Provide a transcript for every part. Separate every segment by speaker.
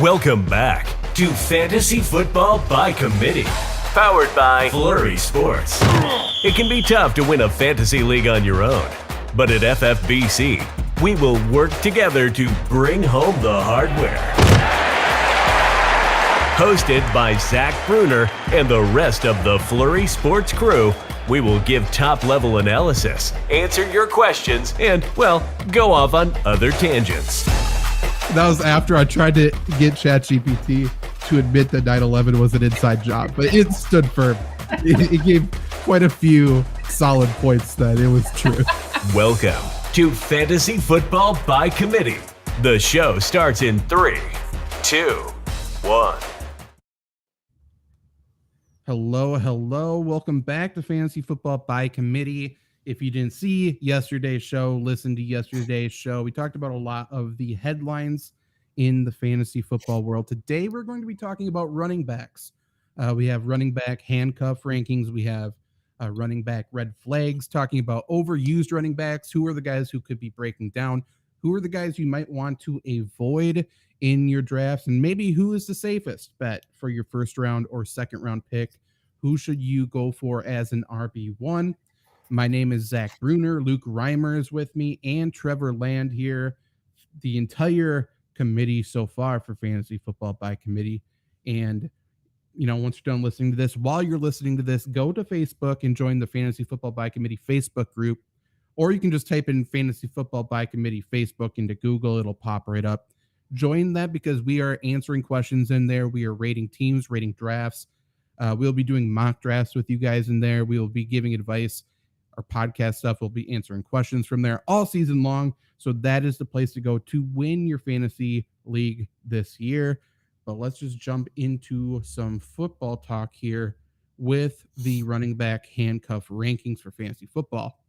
Speaker 1: Welcome back to Fantasy Football by Committee, powered by Flurry Sports. It can be tough to win a fantasy league on your own, but at FFBC, we will work together to bring home the hardware. Hosted by Zach Bruner and the rest of the Flurry Sports crew, we will give top-level analysis, answer your questions, and, well, go off on other tangents.
Speaker 2: That was after I tried to get ChatGPT to admit that 9/11 was an inside job, but it stood firm. It gave quite a few solid points that it was true.
Speaker 1: Welcome to Fantasy Football by Committee. The show starts in 3, 2, 1.
Speaker 2: Hello. Welcome back to Fantasy Football by Committee. If you didn't see yesterday's show, listen to yesterday's show. We talked about a lot of the headlines in the fantasy football world. Today, we're going to be talking about running backs. We have running back handcuff rankings. We have running back red flags, talking about overused running backs. Who are the guys who could be breaking down? Who are the guys you might want to avoid in your drafts? And maybe who is the safest bet for your first round or second round pick? Who should you go for as an RB1? My name is Zach Bruner. Luke Reimer is with me, and Trevor Land here. The entire committee so far for Fantasy Football by Committee. And, you know, once you're done listening to this, while you're listening to this, go to Facebook and join the Fantasy Football by Committee Facebook group. Or you can just type in Fantasy Football by Committee Facebook into Google. It'll pop right up. Join that because we are answering questions in there. We are rating teams, rating drafts. We'll be doing mock drafts with you guys in there. We will be giving advice. Our podcast stuff will be answering questions from there all season long. So that is the place to go to win your fantasy league this year. But let's just jump into some football talk here with the running back handcuff rankings for fantasy football.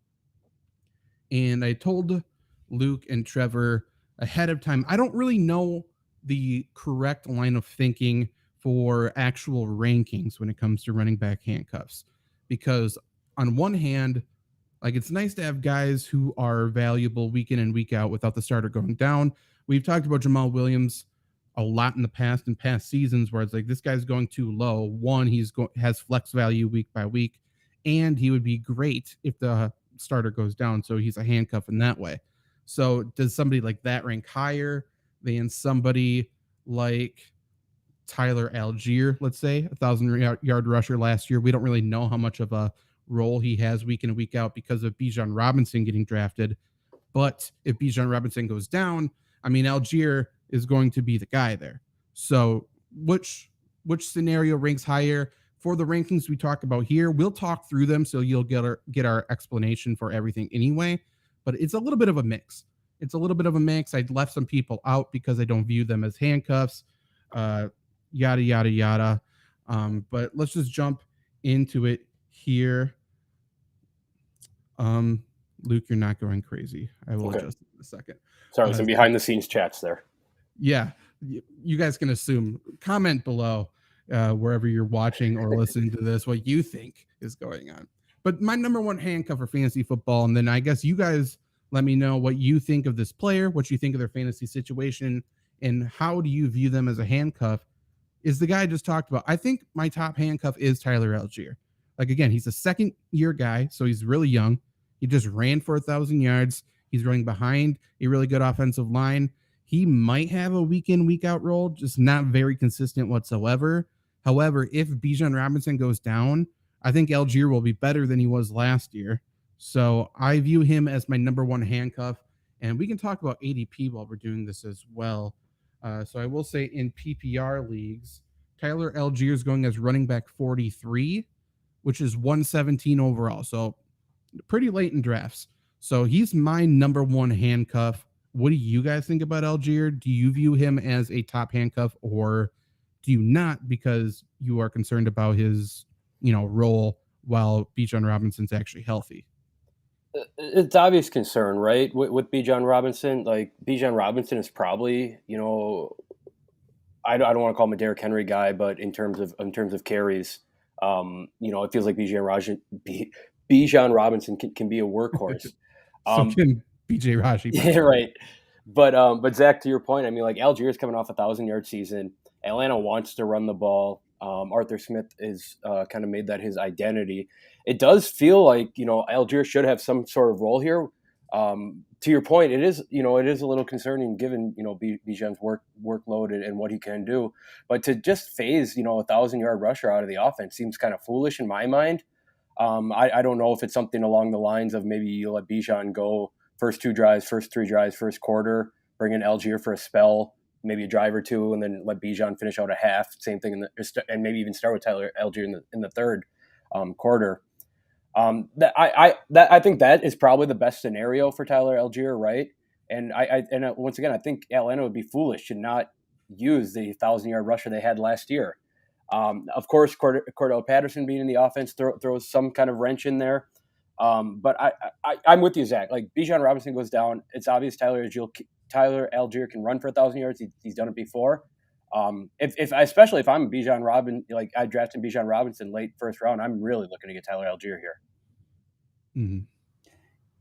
Speaker 2: And I told Luke and Trevor ahead of time, I don't really know the correct line of thinking for actual rankings when it comes to running back handcuffs. Because on one hand, like, it's nice to have guys who are valuable week in and week out without the starter going down. We've talked about Jamal Williams a lot in the past, in past seasons, where it's like, this guy's going too low. One, has flex value week by week, and he would be great if the starter goes down. So he's a handcuff in that way. So does somebody like that rank higher than somebody like Tyler Algier, let's say, 1,000-yard rusher last year? We don't really know how much of a role he has week in and week out because of Bijan Robinson getting drafted. But if Bijan Robinson goes down, I mean, Algier is going to be the guy there. So which scenario ranks higher? For the rankings we talk about here, we'll talk through them so you'll get our explanation for everything anyway. But it's a little bit of a mix. I left some people out because I don't view them as handcuffs, yada, yada, yada. But let's just jump into it here. Luke, you're not going crazy. I will adjust in a second.
Speaker 3: Sorry, some behind the scenes chats there.
Speaker 2: Yeah, you guys can assume. Comment below wherever you're watching or listening to this what you think is going on. But my number one handcuff for fantasy football, and then I guess you guys let me know what you think of this player, what you think of their fantasy situation, and how do you view them as a handcuff, is the guy I just talked about. I think my top handcuff is Tyler Algier. Like, again, he's a second-year guy, so he's really young. He just ran for 1,000 yards. He's running behind a really good offensive line. He might have a week-in, week-out role, just not very consistent whatsoever. However, if Bijan Robinson goes down, I think Algier will be better than he was last year. So I view him as my number one handcuff. And we can talk about ADP while we're doing this as well. So I will say in PPR leagues, Tyler Algier is going as running back 43, which is 117 overall. So pretty late in drafts. So he's my number one handcuff. What do you guys think about Algier? Do you view him as a top handcuff, or do you not because you are concerned about his, role while Bijan Robinson's actually healthy?
Speaker 3: It's obvious concern, right? With Bijan Robinson, like Bijan Robinson is probably, I don't want to call him a Derrick Henry guy, but in terms of carries, it feels like Bijan Robinson can be a workhorse.
Speaker 2: So can BJ Raji.
Speaker 3: Yeah, right. But Zach, to your point, I mean, like Algiers coming off a 1,000-yard season. Atlanta wants to run the ball. Arthur Smith is kind of made that his identity. It does feel like Algiers should have some sort of role here. To your point, it is a little concerning given Bijan's workload and what he can do. But to just phase a 1,000-yard rusher out of the offense seems kind of foolish in my mind. I don't know if it's something along the lines of maybe you let Bijan go first 2 drives, first 3 drives, first quarter, bring in Algier for a spell, maybe a drive or two, and then let Bijan finish out a half. Same thing, and maybe even start with Tyler Algier in the third quarter. I think that is probably the best scenario for Tyler Algier, right? And once again, I think Atlanta would be foolish to not use the 1,000-yard rusher they had last year. Of course, Cordell Patterson being in the offense throws some kind of wrench in there. But I'm with you, Zach. Like Bijan Robinson goes down, it's obvious Tyler Algier can run for 1,000 yards. He's done it before. Especially if I'm Bijan Robinson, like I drafted Bijan Robinson late first round, I'm really looking to get Tyler Algier here.
Speaker 2: Mm-hmm.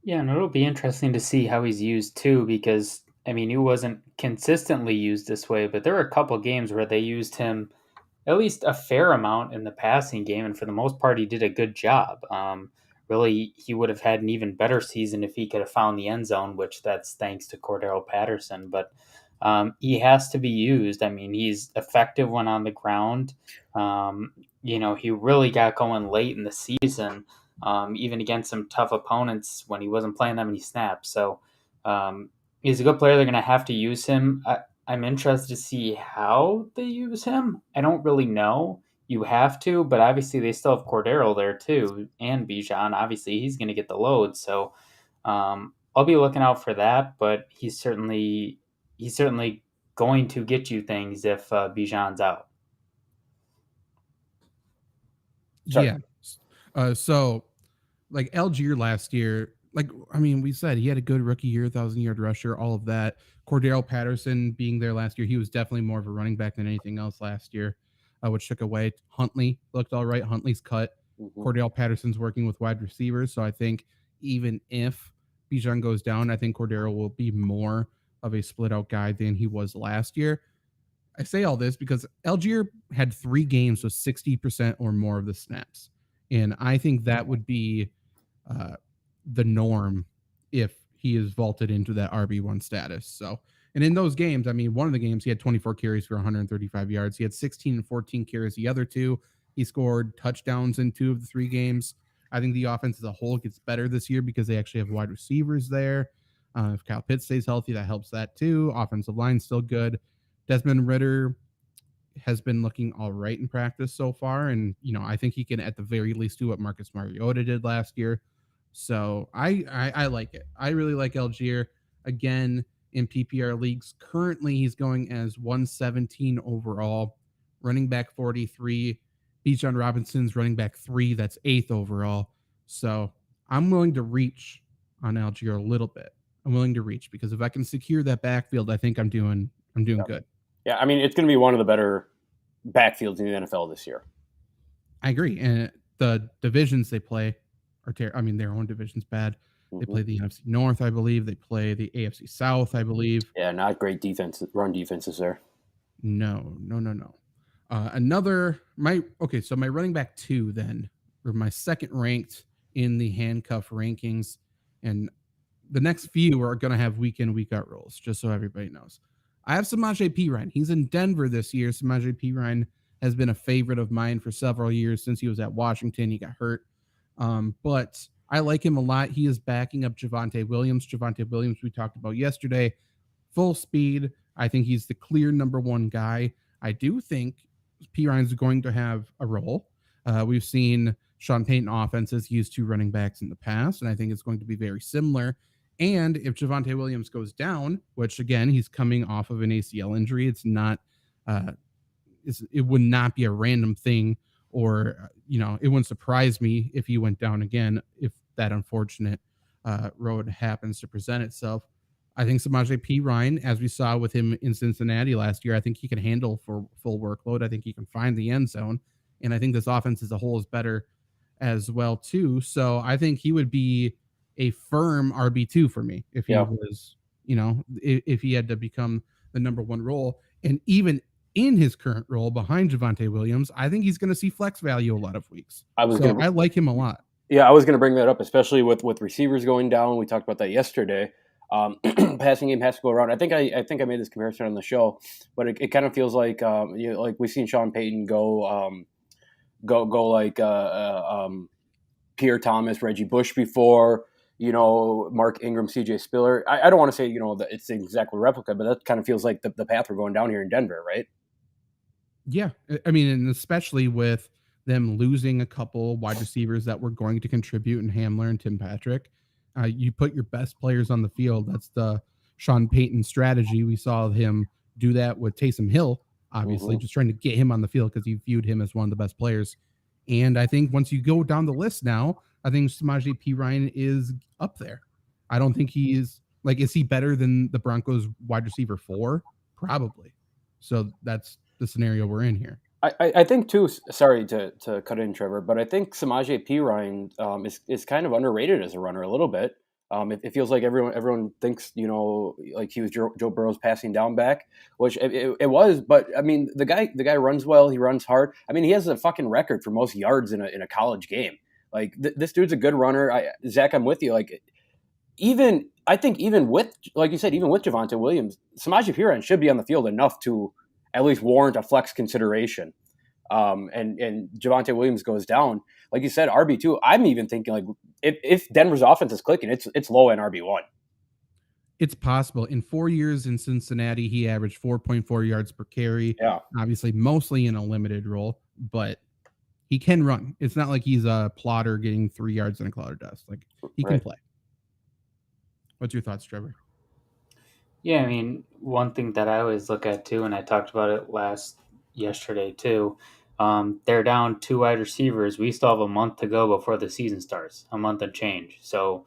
Speaker 4: Yeah, and it'll be interesting to see how he's used too, because I mean, he wasn't consistently used this way, but there were a couple games where they used him at least a fair amount in the passing game, and for the most part, he did a good job. Really, he would have had an even better season if he could have found the end zone, which that's thanks to Cordero Patterson. But he has to be used. I mean, he's effective when on the ground. He really got going late in the season, even against some tough opponents when he wasn't playing that many snaps. So he's a good player. They're going to have to use him. I'm interested to see how they use him. I don't really know. You have to, but obviously they still have Cordero there too, and Bijan. Obviously, he's going to get the load, so I'll be looking out for that. But he's certainly going to get you things if Bijan's out.
Speaker 2: Sorry. Yeah. So, like Algier last year, we said he had a good rookie year, 1,000-yard rusher, all of that. Cordero Patterson being there last year, he was definitely more of a running back than anything else last year, which took away. Huntley looked all right. Huntley's cut. Mm-hmm. Cordell Patterson's working with wide receivers. So I think even if Bijan goes down, I think Cordero will be more of a split out guy than he was last year. I say all this because Algier had 3 games with 60% or more of the snaps. And I think that would be the norm if he is vaulted into that RB1 status. So, and in those games, I mean, one of the games he had 24 carries for 135 yards. He had 16 and 14 carries the other 2. He scored touchdowns in 2 of the 3 games. I think the offense as a whole gets better this year because they actually have wide receivers there. If Kyle Pitts stays healthy, that helps that too. Offensive line's still good. Desmond Ridder has been looking all right in practice so far. And, I think he can at the very least do what Marcus Mariota did last year. So I like it. I really like Algier. Again, in PPR leagues, currently he's going as 117 overall, running back 43. Bijan Robinson's running back 3. That's 8th overall. So I'm willing to reach on Algier a little bit. I'm willing to reach because if I can secure that backfield, I think I'm doing good.
Speaker 3: Yeah, I mean, it's going to be one of the better backfields in the NFL this year.
Speaker 2: I agree. And the divisions they play are their own division's bad. Mm-hmm. They play the NFC North, I believe. They play the AFC South, I believe.
Speaker 3: Yeah, not great run defenses there.
Speaker 2: No. So my running back 2 then, or my second ranked in the Handcuff rankings, and the next few are going to have week in, week out roles, just so everybody knows. I have Samaje Perine. He's in Denver this year. Samaje Perine has been a favorite of mine for several years since he was at Washington. He got hurt. But I like him a lot. He is backing up Javonte Williams. Javonte Williams, we talked about yesterday. Full speed. I think he's the clear number 1 guy. I do think Perine's going to have a role. We've seen Sean Payton offenses use 2 running backs in the past, and I think it's going to be very similar. And if Javonte Williams goes down, which again, he's coming off of an ACL injury, it's not, it would not be a random thing, or, it wouldn't surprise me if he went down again, if that unfortunate road happens to present itself. I think Samaje Perine, as we saw with him in Cincinnati last year, I think he can handle for full workload. I think he can find the end zone. And I think this offense as a whole is better as well, too. So I think he would be a firm RB2 for me if he was if he had to become the number one role. And even in his current role behind Javonte Williams, I think he's going to see flex value a lot of weeks. I like him a lot.
Speaker 3: Yeah, I was going to bring that up, especially with receivers going down. We talked about that yesterday. Passing game has to go around. I think I made this comparison on the show, but it kind of feels like like we've seen Sean Payton go like Pierre Thomas, Reggie Bush before. Mark Ingram, CJ Spiller. I don't want to say that it's exactly replica, but that kind of feels like the path we're going down here in Denver, right?
Speaker 2: Yeah, I mean, and especially with them losing a couple wide receivers that were going to contribute in Hamler and Tim Patrick. You put your best players on the field. That's the Sean Payton strategy. We saw him do that with Taysom Hill, obviously, just trying to get him on the field because he viewed him as one of the best players. And I think once you go down the list now, I think Samaje Perine is up there. I don't think he is is he better than the Broncos wide receiver 4? Probably. So that's the scenario we're in here.
Speaker 3: I think too. Sorry to cut in, Trevor, but I think Samaje Perine is kind of underrated as a runner a little bit. It feels like everyone thinks like he was Joe Burrow's passing down back, which it was. But I mean, the guy runs well. He runs hard. I mean, he has a fucking record for most yards in a college game. Like this dude's a good runner. Zach, I'm with you. Like I think even with, like you said, even with Javonte Williams, Samaje Perine should be on the field enough to at least warrant a flex consideration. And Javonte Williams goes down, like you said, RB2. I'm even thinking like if Denver's offense is clicking, it's low end RB1.
Speaker 2: It's possible. In 4 years in Cincinnati, he averaged 4.4 yards per carry.
Speaker 3: Yeah,
Speaker 2: obviously mostly in a limited role, but he can run. It's not like he's a plotter getting 3 yards in a cloud of dust. Like he can play. What's your thoughts, Trevor?
Speaker 4: Yeah, I mean, one thing that I always look at too, and I talked about it yesterday too, they're down 2 wide receivers. We still have a month to go before the season starts, a month and change. So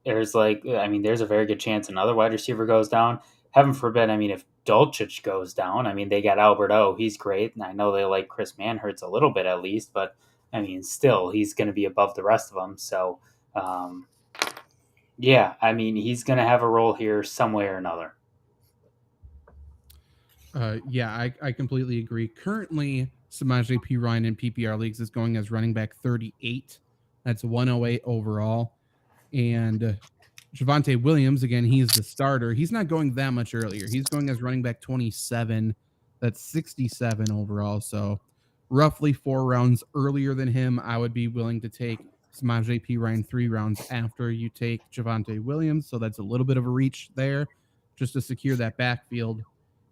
Speaker 4: there's a very good chance another wide receiver goes down. Heaven forbid, I mean, if Dulcich goes down, I mean, they got Albert O. He's great. And I know they like Chris Manhertz a little bit at least, but I mean, still, he's going to be above the rest of them. So, yeah, I mean, he's going to have a role here some way or another.
Speaker 2: I completely agree. Currently, Samaje Perine in PPR leagues is going as running back 38. That's 108 overall. And Javonte Williams, again, he's the starter. He's not going that much earlier. He's going as running back 27. That's 67 overall. So roughly 4 rounds earlier than him. I would be willing to take Samaje Perine 3 rounds after you take Javonte Williams. So that's a little bit of a reach there just to secure that backfield.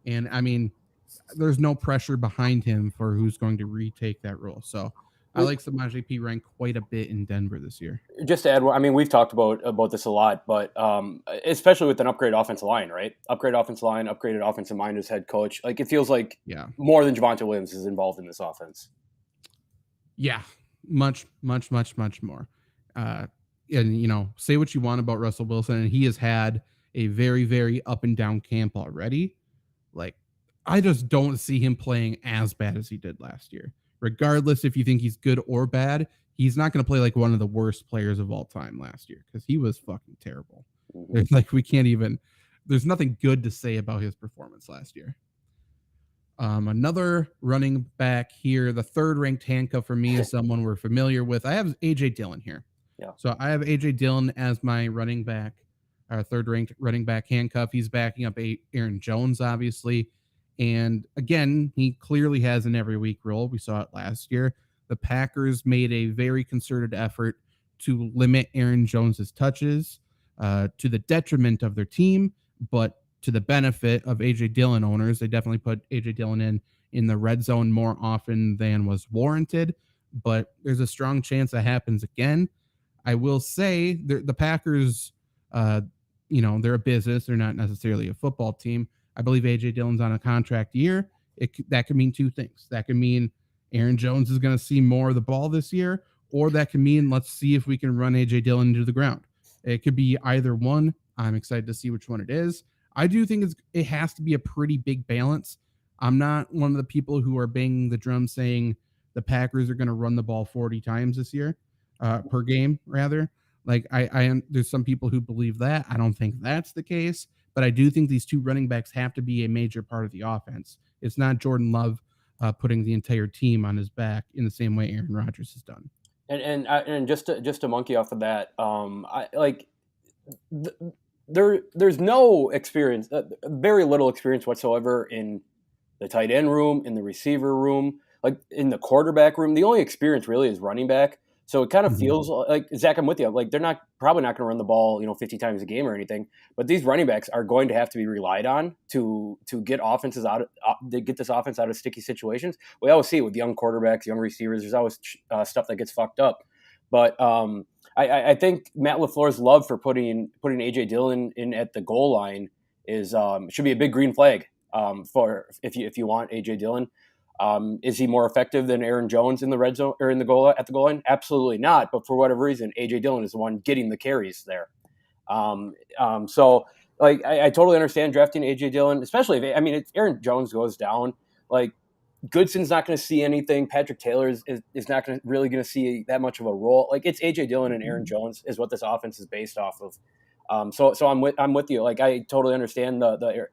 Speaker 2: And I mean, there's no pressure behind him for who's going to retake that role. So I like Samaje Perine quite a bit in Denver this year.
Speaker 3: Just to add, I mean, we've talked about this a lot, but especially with an upgraded offensive line, right? Upgraded offensive line, upgraded offensive mind as head coach. Like it feels like more than Javonte Williams is involved in this offense.
Speaker 2: Yeah, much more. And say what you want about Russell Wilson, and he has had a very, very up and down camp already. Like, I just don't see him playing as bad as he did last year. Regardless if you think he's good or bad, he's not going to play like one of the worst players of all time last year because he was fucking terrible. It's like there's nothing good to say about his performance last year. Another running back here, the third ranked handcuff for me is someone we're familiar with. I have A.J. Dillon here.
Speaker 3: Yeah.
Speaker 2: So I have A.J. Dillon as my running back, our third ranked running back handcuff. He's backing up Aaron Jones, obviously. And again, he clearly has an every week role. We saw it last year. The Packers made a very concerted effort to limit Aaron Jones's touches to the detriment of their team, but to the benefit of A.J. Dillon owners. They definitely put A.J. Dillon in the red zone more often than was warranted, but there's a strong chance that happens again. I will say the Packers, they're a business. They're not necessarily a football team. I believe A.J. Dillon's on a contract year. That could mean 2 things. That could mean Aaron Jones is going to see more of the ball this year, or that could mean let's see if we can run A.J. Dillon into the ground. It could be either one. I'm excited to see which one it is. I do think it has to be a pretty big balance. I'm not one of the people who are banging the drum saying the Packers are going to run the ball 40 times this year, per game, rather. Like there's some people who believe that. I don't think that's the case, but I do think these two running backs have to be a major part of the offense. It's not Jordan Love putting the entire team on his back in the same way Aaron Rodgers has done.
Speaker 3: And just to monkey off of that, there's no experience, very little experience whatsoever in the tight end room, in the receiver room, like in the quarterback room. The only experience really is running back. So it kind of feels like, Zach, I'm with you. Like they're probably not going to run the ball, 50 times a game or anything. But these running backs are going to have to be relied on to get offenses to get this offense out of sticky situations. We always see it with young quarterbacks, young receivers. There's always stuff that gets fucked up. But I think Matt LaFleur's love for putting AJ Dillon in at the goal line should be a big green flag for if you want AJ Dillon. Is he more effective than Aaron Jones in the red zone or at the goal line? Absolutely not. But for whatever reason, AJ Dillon is the one getting the carries there. So like I totally understand drafting AJ Dillon, especially if Aaron Jones goes down, like Goodson's not going to see anything. Patrick Taylor is not really going to see that much of a role. Like it's AJ Dillon and Aaron Jones is what this offense is based off of. So I'm with you. Like I totally understand the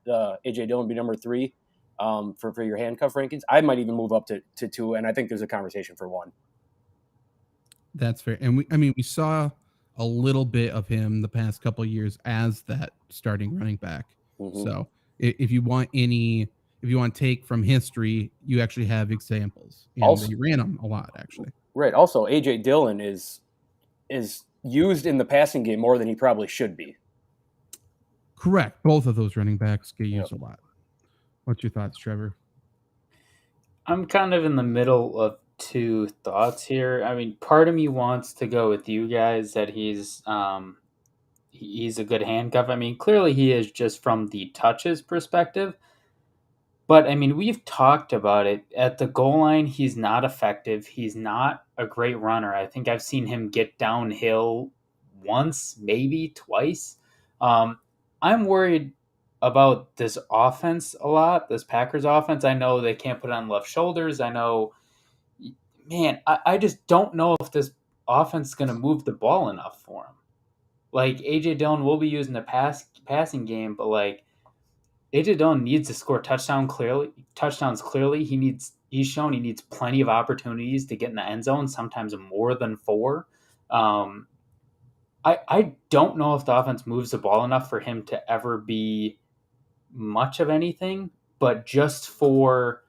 Speaker 3: AJ Dillon be number 3. For your handcuff rankings. I might even move up to 2, and I think there's a conversation for 1.
Speaker 2: That's fair. And we saw a little bit of him the past couple of years as that starting running back. Mm-hmm. So if you want take from history, you actually have examples. And also, they ran them a lot, actually.
Speaker 3: Right. Also, AJ Dillon is used in the passing game more than he probably should be.
Speaker 2: Correct. Both of those running backs get used a lot. What's your thoughts, Trevor?
Speaker 4: I'm kind of in the middle of 2 thoughts here. I mean, part of me wants to go with you guys that he's a good handcuff. I mean, clearly he is just from the touches perspective. But, I mean, we've talked about it. At the goal line, he's not effective. He's not a great runner. I think I've seen him get downhill once, maybe twice. I'm worried about this offense a lot, this Packers offense. I know they can't put it on left shoulders. I know, man, I just don't know if this offense is going to move the ball enough for him. Like, A.J. Dillon will be using the passing game, but, like, A.J. Dillon needs to score touchdowns clearly. He's shown he needs plenty of opportunities to get in the end zone, sometimes more than 4. I don't know if the offense moves the ball enough for him to ever be much of anything, but just for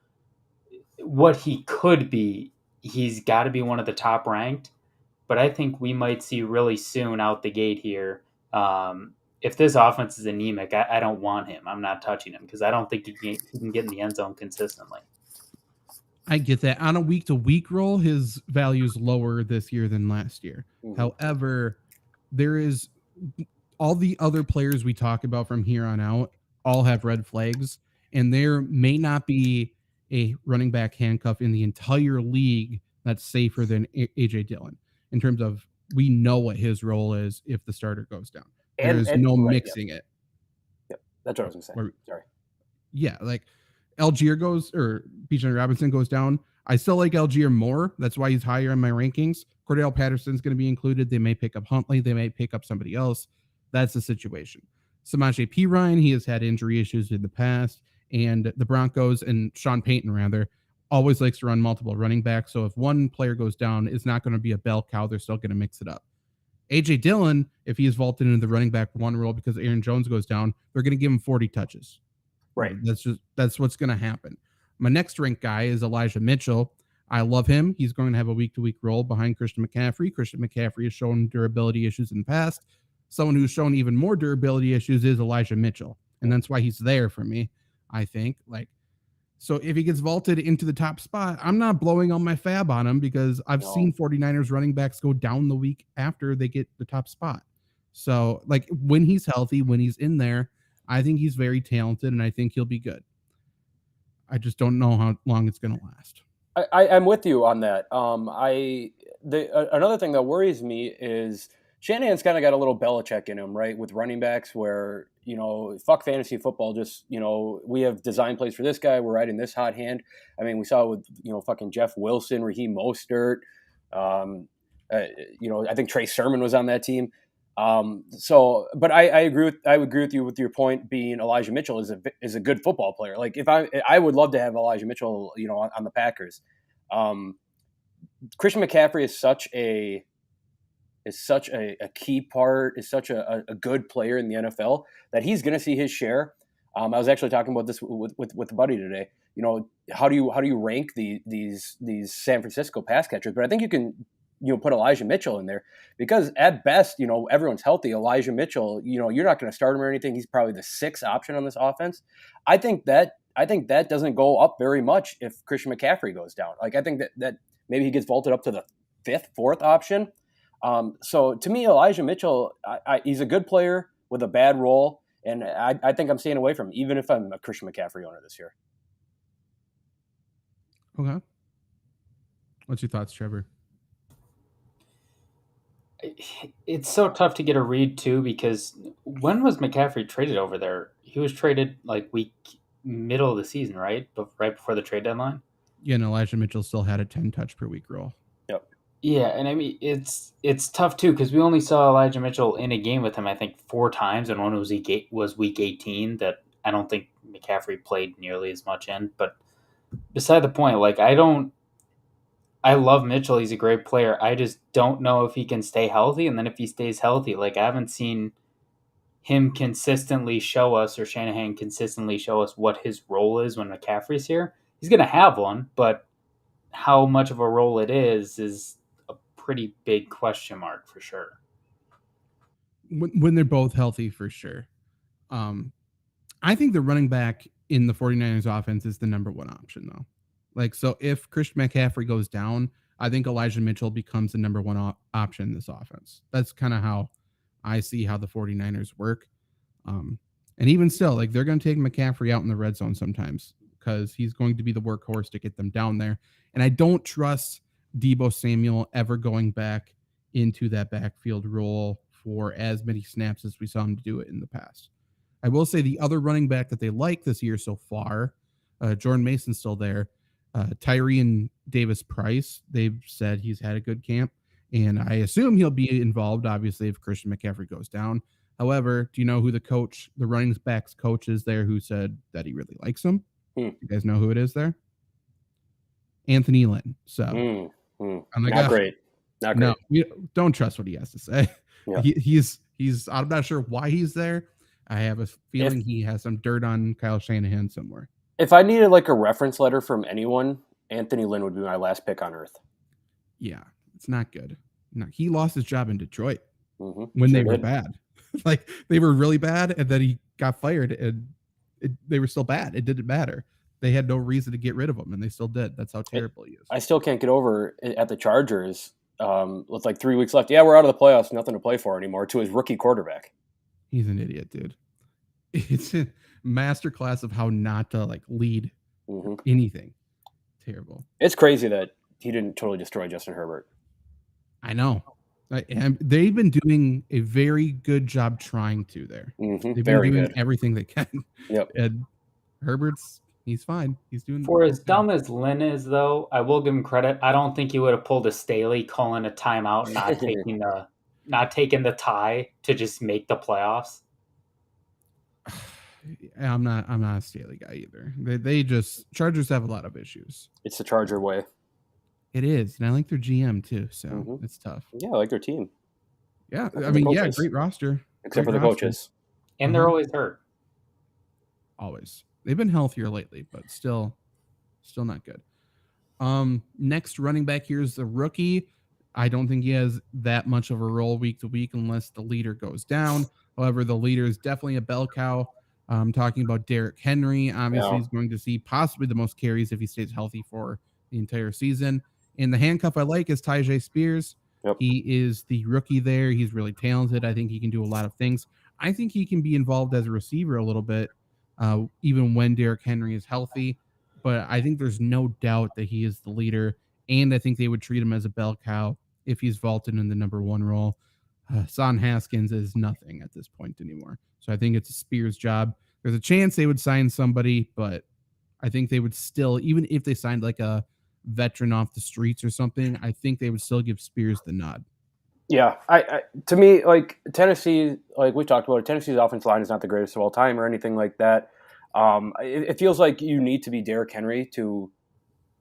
Speaker 4: what he could be, he's got to be one of the top ranked. But I think we might see really soon out the gate here. If this offense is anemic, I don't want him. I'm not touching him because I don't think he can get in the end zone consistently.
Speaker 2: I get that. On a week-to-week roll, his value is lower this year than last year. Mm-hmm. However, there is all the other players we talk about from here on out all have red flags, and there may not be a running back handcuff in the entire league that's safer than A.J. Dillon in terms of we know what his role is if the starter goes down. There's no mixing it.
Speaker 3: Yep, that's what I was going to say. Sorry.
Speaker 2: Yeah, like Algier goes or Bijan Robinson goes down. I still like Algier more. That's why he's higher in my rankings. Cordell Patterson's going to be included. They may pick up Huntley. They may pick up somebody else. That's the situation. Samaje Perine, he has had injury issues in the past. And the Broncos and Sean Payton, rather, always likes to run multiple running backs. So if one player goes down, it's not going to be a bell cow. They're still going to mix it up. A.J. Dillon, if he is vaulted into the running back 1 role because Aaron Jones goes down, they're going to give him 40 touches.
Speaker 3: Right.
Speaker 2: That's what's going to happen. My next ranked guy is Elijah Mitchell. I love him. He's going to have a week-to-week role behind Christian McCaffrey. Christian McCaffrey has shown durability issues in the past. Someone who's shown even more durability issues is Elijah Mitchell. And that's why he's there for me, I think. So if he gets vaulted into the top spot, I'm not blowing on my fab on him because I've seen 49ers running backs go down the week after they get the top spot. So when he's healthy, when he's in there, I think he's very talented and I think he'll be good. I just don't know how long it's going to last.
Speaker 3: I'm with you on that. Another thing that worries me is Shanahan's kind of got a little Belichick in him, right? With running backs where, fuck fantasy football. Just, we have design plays for this guy. We're riding this hot hand. I mean, we saw it with, fucking Jeff Wilson, Raheem Mostert, I think Trey Sermon was on that team. But I agree with you with your point being Elijah Mitchell is a good football player. Like if I would love to have Elijah Mitchell, on the Packers. Christian McCaffrey is such a key part, is such a good player in the NFL that he's going to see his share. I was actually talking about this with a buddy today. How do you rank these San Francisco pass catchers? But I think you can put Elijah Mitchell in there because at best, everyone's healthy. Elijah Mitchell, you're not going to start him or anything. He's probably the sixth option on this offense. I think that doesn't go up very much if Christian McCaffrey goes down. Like I think that maybe he gets vaulted up to the fifth, fourth option. So to me, Elijah Mitchell, he's a good player with a bad role, and I think I'm staying away from him, even if I'm a Christian McCaffrey owner this year.
Speaker 2: Okay. What's your thoughts, Trevor?
Speaker 4: It's so tough to get a read too, because when was McCaffrey traded over there? He was traded like middle of the season, right? But right before the trade deadline.
Speaker 2: Yeah, and Elijah Mitchell still had a 10 touch per week role.
Speaker 3: Yep.
Speaker 4: Yeah, and I mean it's tough too because we only saw Elijah Mitchell in a game with him I think 4 times, and one was week 18 that I don't think McCaffrey played nearly as much in. But beside the point, like I love Mitchell. He's a great player. I just don't know if he can stay healthy. And then if he stays healthy, like I haven't seen him consistently show us, or Shanahan consistently show us what his role is when McCaffrey's here. He's going to have one, but how much of a role it is a pretty big question mark for sure.
Speaker 2: When they're both healthy, for sure. I think the running back in the 49ers offense is the number one option, though. Like, so if Christian McCaffrey goes down, I think Elijah Mitchell becomes the number one option in this offense. That's kind of how I see how the 49ers work. And even still, like, they're going to take McCaffrey out in the red zone sometimes because he's going to be the workhorse to get them down there. And I don't trust Deebo Samuel ever going back into that backfield role for as many snaps as we saw him do it in the past. I will say the other running back that they like this year so far, Jordan Mason's still there. Tyrion Davis-Price, they've said he's had a good camp, and I assume he'll be involved, obviously, if Christian McCaffrey goes down. However, do you know who the running backs coach is there who said that he really likes him? You guys know who it is there? Anthony Lynn. So I'm like,
Speaker 3: not great.
Speaker 2: No, don't trust what he has to say. Yeah. He's I'm not sure why he's there. I have a feeling he has some dirt on Kyle Shanahan somewhere.
Speaker 3: If I needed like a reference letter from anyone, Anthony Lynn would be my last pick on earth.
Speaker 2: Yeah, it's not good. No, he lost his job in Detroit
Speaker 3: when
Speaker 2: they were bad. Like they were really bad, and then he got fired, and they were still bad. It didn't matter. They had no reason to get rid of him, and they still did. That's how terrible he is.
Speaker 3: I still can't get over at the Chargers. With like 3 weeks left. Yeah, we're out of the playoffs. Nothing to play for anymore. To his rookie quarterback.
Speaker 2: He's an idiot, dude. It's a masterclass of how not to like lead anything. Terrible.
Speaker 3: It's crazy that he didn't totally destroy Justin Herbert.
Speaker 2: I know. And they've been doing a very good job trying to there. They've been doing everything they can.
Speaker 3: Yep.
Speaker 2: And he's fine. He's doing
Speaker 4: for as dumb as Lynn is, though. I will give him credit. I don't think he would have pulled a Staley calling a timeout, not taking the tie to just make the playoffs.
Speaker 2: I'm not a Staley guy either. Chargers have a lot of issues.
Speaker 3: It's the Charger way.
Speaker 2: It is, and I like their GM too, so it's tough.
Speaker 3: Yeah, I like their team.
Speaker 2: Yeah, I mean, great roster.
Speaker 3: Except for the coaches.
Speaker 4: And they're always hurt.
Speaker 2: Always. They've been healthier lately, but still not good. Next running back here is the rookie. I don't think he has that much of a role week to week unless the leader goes down. However, the leader is definitely a bell cow. I'm talking about Derrick Henry. Obviously, he's going to see possibly the most carries if he stays healthy for the entire season. And the handcuff I like is Tyjae Spears.
Speaker 3: Yep.
Speaker 2: He is the rookie there. He's really talented. I think he can do a lot of things. I think he can be involved as a receiver a little bit, even when Derrick Henry is healthy. But I think there's no doubt that he is the leader. And I think they would treat him as a bell cow if he's vaulted in the number one role. Son Haskins is nothing at this point anymore. So I think it's a Spears job. There's a chance they would sign somebody, but I think they would still, even if they signed like a veteran off the streets or something, I think they would still give Spears the nod.
Speaker 3: Yeah, I to me, like Tennessee, like we talked about, Tennessee's offensive line is not the greatest of all time or anything like that. It feels like you need to be Derrick Henry to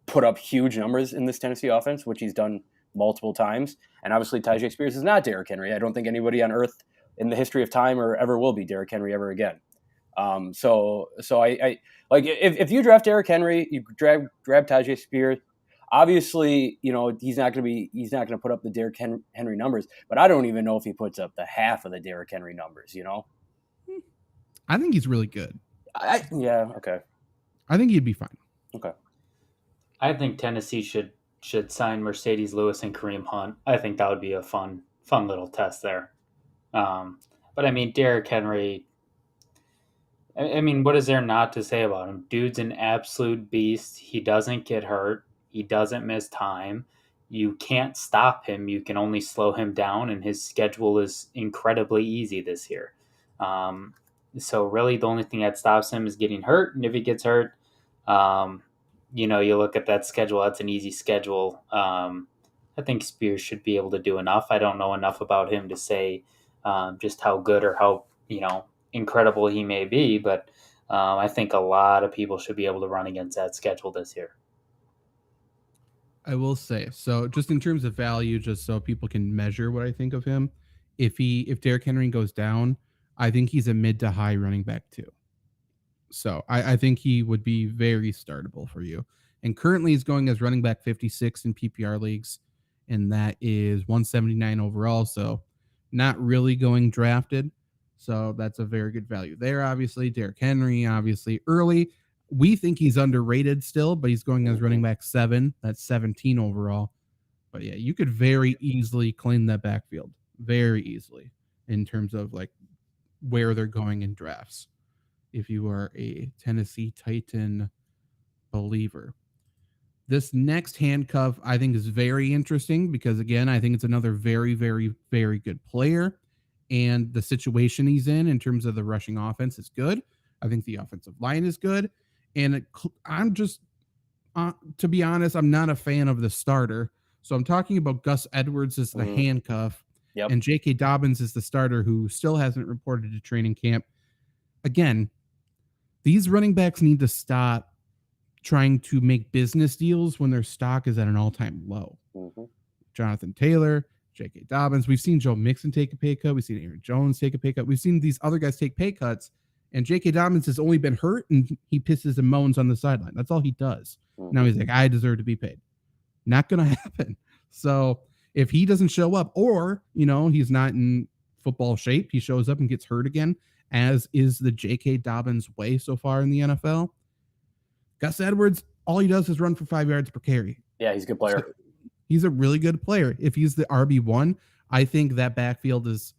Speaker 3: put up huge numbers in this Tennessee offense, which he's done multiple times. And obviously, Tyjae Spears is not Derrick Henry. I don't think anybody on earth in the history of time or ever will be Derrick Henry ever again. So I like if you draft Derrick Henry, you grab Tyjae Spears. Obviously, you know he's not going to put up the Derrick Henry numbers, but I don't even know if he puts up the half of the Derrick Henry numbers. You know,
Speaker 2: I think he's really good.
Speaker 3: Okay.
Speaker 2: I think he'd be fine.
Speaker 3: Okay.
Speaker 4: I think Tennessee should sign Mercedes Lewis and Kareem Hunt. I think that would be a fun little test there. But I mean, Derrick Henry. I mean, what is there not to say about him? Dude's an absolute beast. He doesn't get hurt. He doesn't miss time. You can't stop him. You can only slow him down, and his schedule is incredibly easy this year. So really, the only thing that stops him is getting hurt. And if he gets hurt, you look at that schedule. That's an easy schedule. I think Spears should be able to do enough. I don't know enough about him to say just how good or how incredible he may be, but I think a lot of people should be able to run against that schedule this year.
Speaker 2: I will say, so just in terms of value, just so people can measure what I think of him, if Derrick Henry goes down, I think he's a mid to high running back too. So I think he would be very startable for you. And currently he's going as running back 56 in PPR leagues, and that is 179 overall. So not really going drafted. So that's a very good value there. Obviously, Derrick Henry, obviously early. We think he's underrated still, but he's going as running back 7. That's 17 overall. But yeah, you could very easily claim that backfield very easily in terms of like where they're going in drafts. If you are a Tennessee Titan believer. This next handcuff, I think, is very interesting because, again, I think it's another very, very, very good player. And the situation he's in terms of the rushing offense is good. I think the offensive line is good. And I'm just, to be honest, I'm not a fan of the starter. So I'm talking about Gus Edwards as the handcuff.
Speaker 3: Yep.
Speaker 2: And J.K. Dobbins is the starter who still hasn't reported to training camp. Again, these running backs need to stop trying to make business deals when their stock is at an all-time low.
Speaker 3: Mm-hmm.
Speaker 2: Jonathan Taylor, J.K. Dobbins. We've seen Joe Mixon take a pay cut. We've seen Aaron Jones take a pay cut. We've seen these other guys take pay cuts. And J.K. Dobbins has only been hurt, and he pisses and moans on the sideline. That's all he does. Mm-hmm. Now he's like, I deserve to be paid. Not going to happen. So if he doesn't show up, or, he's not in football shape, he shows up and gets hurt again, as is the J.K. Dobbins way so far in the NFL. Gus Edwards, all he does is run for 5 yards per carry.
Speaker 3: Yeah, he's a good player.
Speaker 2: So he's a really good player. If he's the RB1, I think that backfield is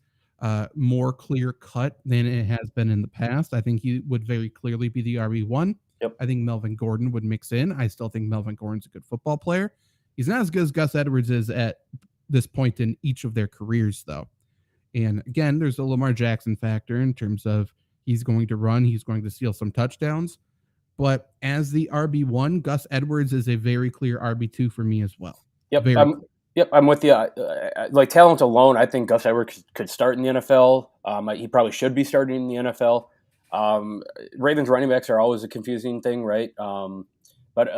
Speaker 2: more clear cut than it has been in the past. I think he would very clearly be the RB1.
Speaker 3: Yep.
Speaker 2: I think Melvin Gordon would mix in. I still think Melvin Gordon's a good football player. He's not as good as Gus Edwards is at this point in each of their careers, though. And again, there's a Lamar Jackson factor in terms of he's going to run, he's going to steal some touchdowns. But as the RB1, Gus Edwards is a very clear RB2 for me as well.
Speaker 3: Yep. I'm with you. Like talent alone, I think Gus Edwards could start in the NFL. He probably should be starting in the NFL. Ravens running backs are always a confusing thing, right? But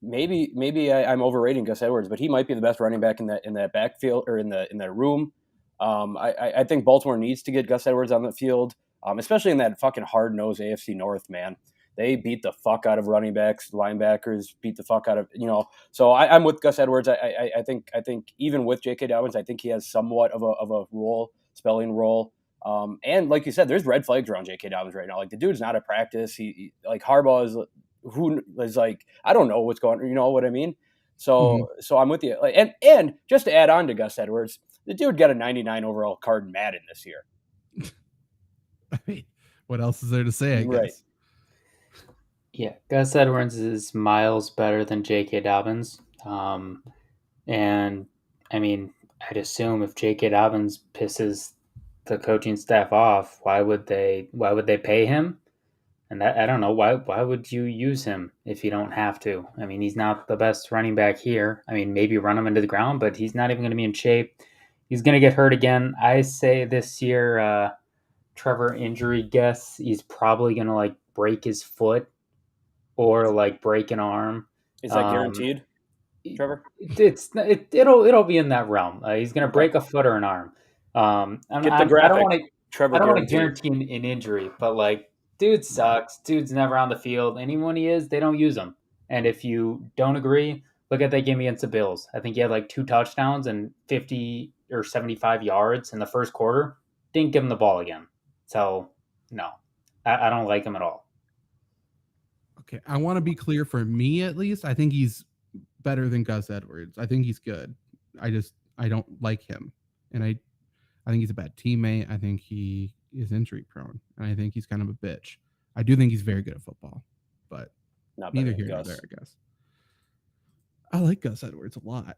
Speaker 3: maybe I'm overrating Gus Edwards, but he might be the best running back in that backfield or in that room. I think Baltimore needs to get Gus Edwards on the field, especially in that fucking hard-nosed AFC North, man. They beat the fuck out of running backs, linebackers beat the fuck out of, So I'm with Gus Edwards. I think even with J.K. Dobbins, I think he has somewhat of a spelling role. And like you said, there's red flags around J.K. Dobbins right now. Like the dude's not at practice. He like Harbaugh is like, I don't know what's going on. You know what I mean? So I'm with you. Like, and just to add on to Gus Edwards, the dude got a 99 overall card in Madden this year.
Speaker 2: I mean, what else is there to say? I guess.
Speaker 3: Right.
Speaker 4: Yeah, Gus Edwards is miles better than J.K. Dobbins. And I mean, I'd assume if J.K. Dobbins pisses the coaching staff off, why would they pay him? And I don't know why would you use him if you don't have to? I mean, he's not the best running back here. I mean, maybe run him into the ground, but he's not even going to be in shape. He's going to get hurt again. I say this year, Trevor injury guess, he's probably going to like break his foot or like break an arm.
Speaker 3: Is that guaranteed, Trevor?
Speaker 4: It'll be in that realm. He's going to break a foot or an arm.
Speaker 3: Get the graphic.
Speaker 4: I don't want to guarantee an injury, but like, dude sucks. Dude's never on the field. And when he is, they don't use him. And if you don't agree, look at that game against the Bills. I think he had like 2 touchdowns and 50 or 75 yards in the first quarter. Didn't give him the ball again. So, no, I don't like him at all.
Speaker 2: Okay, I want to be clear for me at least. I think he's better than Gus Edwards. I think he's good. I don't like him. And I think he's a bad teammate. I think he is injury prone. And I think he's kind of a bitch. I do think he's very good at football, but
Speaker 3: not
Speaker 2: neither here nor there, I guess. I like Gus Edwards a lot.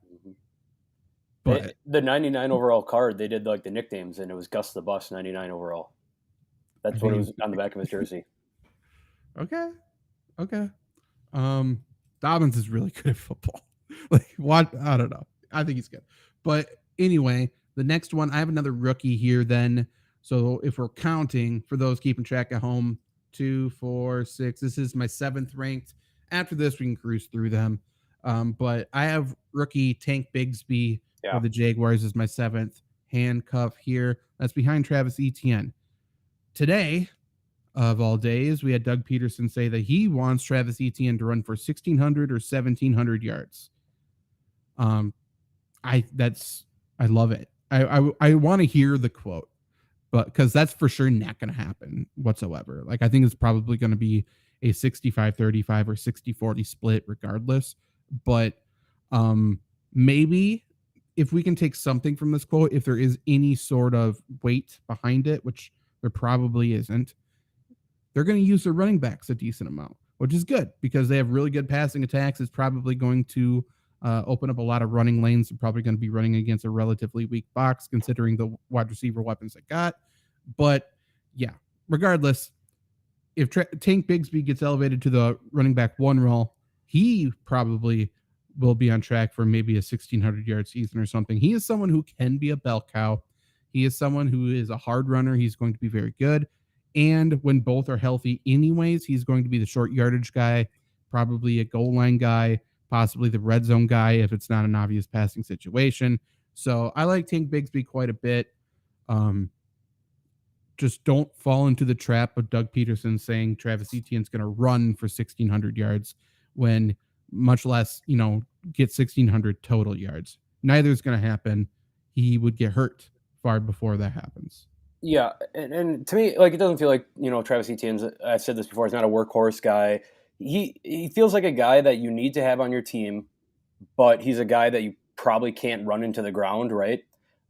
Speaker 2: But
Speaker 3: the 99 overall card, they did like the nicknames, and it was Gus the Bus 99 overall. That's what it was on the back of his jersey.
Speaker 2: Okay. Dobbins is really good at football. Like, what? I don't know. I think he's good. But anyway, the next one, I have another rookie here then. So if we're counting, for those keeping track at home, 2, 4, 6, this is my 7th ranked. After this, we can cruise through them. But I have rookie Tank Bigsby for the Jaguars as my 7th. Handcuff here. That's behind Travis Etienne. Today, of all days, we had Doug Peterson say that he wants Travis Etienne to run for 1,600 or 1,700 yards. I love it. I want to hear the quote, but because that's for sure not going to happen whatsoever. Like, I think it's probably going to be a 65-35 or 60-40 split regardless. But maybe if we can take something from this quote, if there is any sort of weight behind it, which there probably isn't, they're going to use their running backs a decent amount, which is good because they have really good passing attacks. It's probably going to open up a lot of running lanes. They're probably going to be running against a relatively weak box considering the wide receiver weapons they got. But yeah, regardless, if Tank Bigsby gets elevated to the running back 1 role, he probably will be on track for maybe a 1,600 yard season or something. He is someone who can be a bell cow. He is someone who is a hard runner. He's going to be very good. And when both are healthy anyways, he's going to be the short yardage guy, probably a goal line guy, possibly the red zone guy if it's not an obvious passing situation. So I like Tank Bigsby quite a bit. Just don't fall into the trap of Doug Peterson saying Travis Etienne's going to run for 1,600 yards when much less, get 1,600 total yards. Neither is going to happen. He would get hurt far before that happens.
Speaker 3: Yeah, and to me, like, it doesn't feel like, Travis Etienne's, I've said this before, he's not a workhorse guy. He feels like a guy that you need to have on your team, but he's a guy that you probably can't run into the ground, right?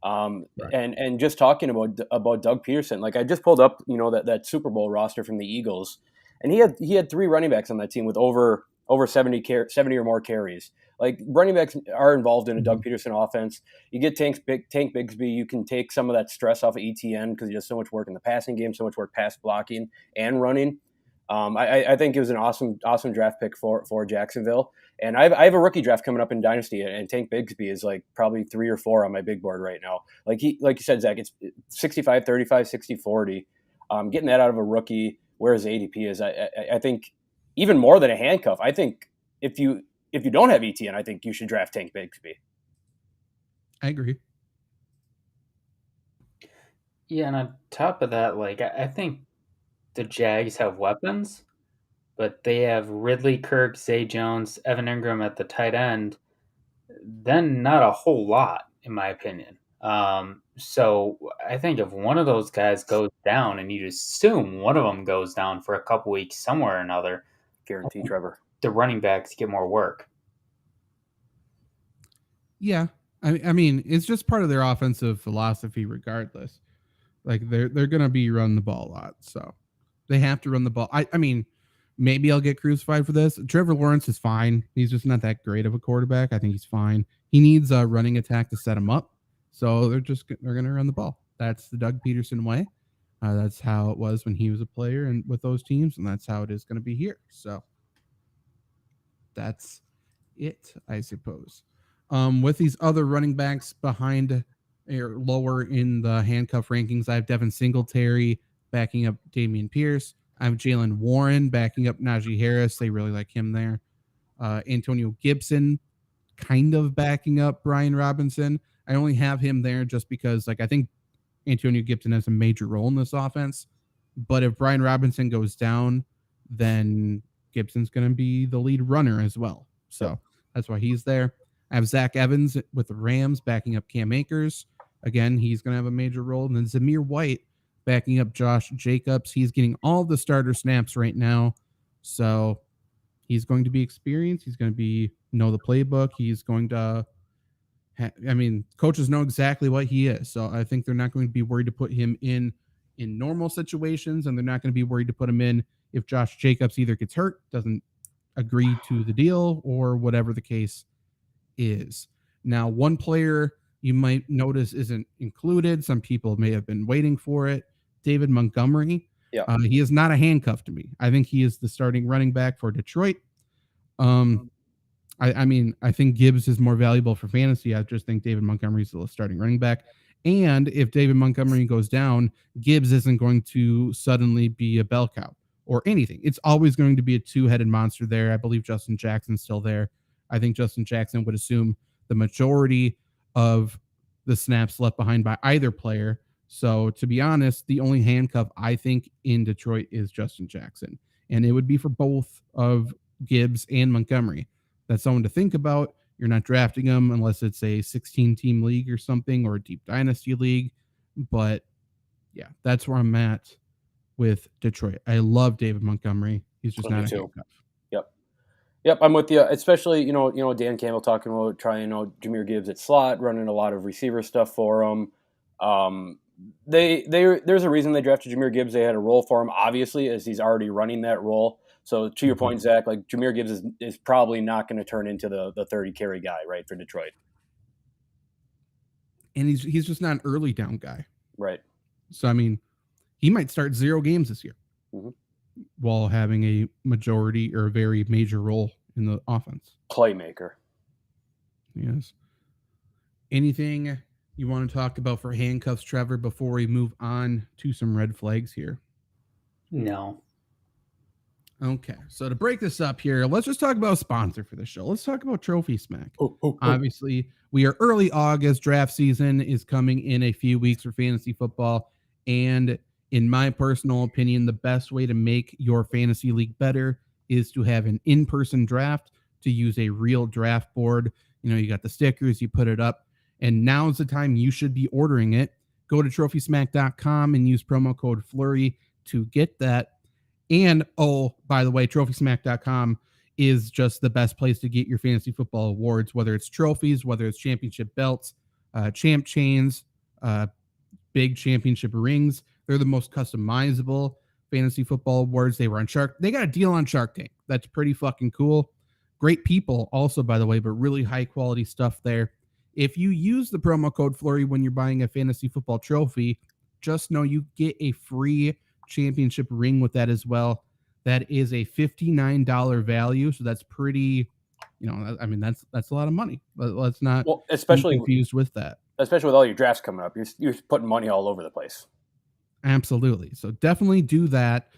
Speaker 3: Right. And just talking about Doug Peterson, like, I just pulled up, that Super Bowl roster from the Eagles, and he had 3 running backs on that team with over 70 or more carries. Like, running backs are involved in a Doug Peterson offense. You get Tank Bigsby, you can take some of that stress off of ETN because he does so much work in the passing game, so much work pass blocking and running. I think it was an awesome draft pick for Jacksonville. And I have a rookie draft coming up in Dynasty, and Tank Bigsby is like probably 3 or 4 on my big board right now. Like you said, Zach, it's 65-35, 60-40. Getting that out of a rookie where his ADP is, I think even more than a handcuff. I think if you don't have ETN, I think you should draft Tank Bigsby.
Speaker 2: I agree.
Speaker 4: Yeah, and on top of that, like, I think the Jags have weapons, but they have Ridley, Kirk, Zay Jones, Evan Ingram at the tight end. Then not a whole lot, in my opinion. So I think if one of those guys goes down, and you assume one of them goes down for a couple weeks somewhere or another,
Speaker 3: guarantee Trevor,
Speaker 4: the running backs get more work.
Speaker 2: Yeah, I mean, it's just part of their offensive philosophy regardless. Like, they're going to be running the ball a lot, so they have to run the ball. I mean, maybe I'll get crucified for this. Trevor Lawrence is fine. He's just not that great of a quarterback. I think he's fine. He needs a running attack to set him up, so they're going to run the ball. That's the Doug Peterson way. That's how it was when he was a player and with those teams, and that's how it is going to be here. So that's it, I suppose. With these other running backs behind or lower in the handcuff rankings, I have Devin Singletary backing up Dameon Pierce. I have Jalen Warren backing up Najee Harris. They really like him there. Antonio Gibson kind of backing up Brian Robinson. I only have him there just because, like, I think Antonio Gibson has a major role in this offense. But if Brian Robinson goes down, then Gibson's going to be the lead runner as well. So that's why he's there. I have Zach Evans with the Rams backing up Cam Akers. Again, he's going to have a major role. And then Zamir White backing up Josh Jacobs. He's getting all the starter snaps right now. So he's going to be experienced. He's going to know the playbook. He's going to coaches know exactly what he is. So I think they're not going to be worried to put him in normal situations, and they're not going to be worried to put him in if Josh Jacobs either gets hurt, doesn't agree to the deal, or whatever the case is. Now, one player you might notice isn't included. Some people may have been waiting for it. David Montgomery.
Speaker 3: Yeah.
Speaker 2: He is not a handcuff to me. I think he is the starting running back for Detroit. I think Gibbs is more valuable for fantasy. I just think David Montgomery is the starting running back. And if David Montgomery goes down, Gibbs isn't going to suddenly be a bell cow or anything. It's always going to be a two-headed monster there. I believe Justin Jackson's still there. I think Justin Jackson would assume the majority of the snaps left behind by either player. So to be honest, the only handcuff I think in Detroit is Justin Jackson. And it would be for both of Gibbs and Montgomery. That's someone to think about. You're not drafting them unless it's a 16-team league or something, or a deep dynasty league. But yeah, that's where I'm at with Detroit. I love David Montgomery. He's just not a handcuff.
Speaker 3: Yep, I'm with you. Especially, Dan Campbell talking about trying, Jahmyr Gibbs at slot, running a lot of receiver stuff for him. There's a reason they drafted Jahmyr Gibbs. They had a role for him, obviously, as he's already running that role. So to your point, Zach, like Jahmyr Gibbs is probably not going to turn into the 30 carry guy, right, for Detroit.
Speaker 2: And he's just not an early down guy.
Speaker 3: Right.
Speaker 2: So, he might start 0 games this year while having a majority or a very major role in the offense.
Speaker 3: Playmaker.
Speaker 2: Yes. Anything you want to talk about for handcuffs, Trevor, before we move on to some red flags here?
Speaker 4: No.
Speaker 2: Okay, so to break this up here, let's just talk about a sponsor for the show. Let's talk about Trophy Smack. Obviously, we are early August. Draft season is coming in a few weeks for fantasy football. And in my personal opinion, the best way to make your fantasy league better is to have an in-person draft, to use a real draft board. You got the stickers, you put it up, and now's the time you should be ordering it. Go to trophysmack.com and use promo code Flurry to get that. And, by the way, trophysmack.com is just the best place to get your fantasy football awards, whether it's trophies, whether it's championship belts, champ chains, big championship rings. They're the most customizable fantasy football awards. They got a deal on Shark Tank. That's pretty fucking cool. Great people also, by the way, but really high quality stuff there. If you use the promo code Flurry when you're buying a fantasy football trophy, just know you get a free championship ring with that as well. That is a $59 value, so that's pretty, that's a lot of money. But let's not
Speaker 3: especially
Speaker 2: be confused with that.
Speaker 3: Especially with all your drafts coming up, you're putting money all over the place.
Speaker 2: Absolutely. So definitely do that.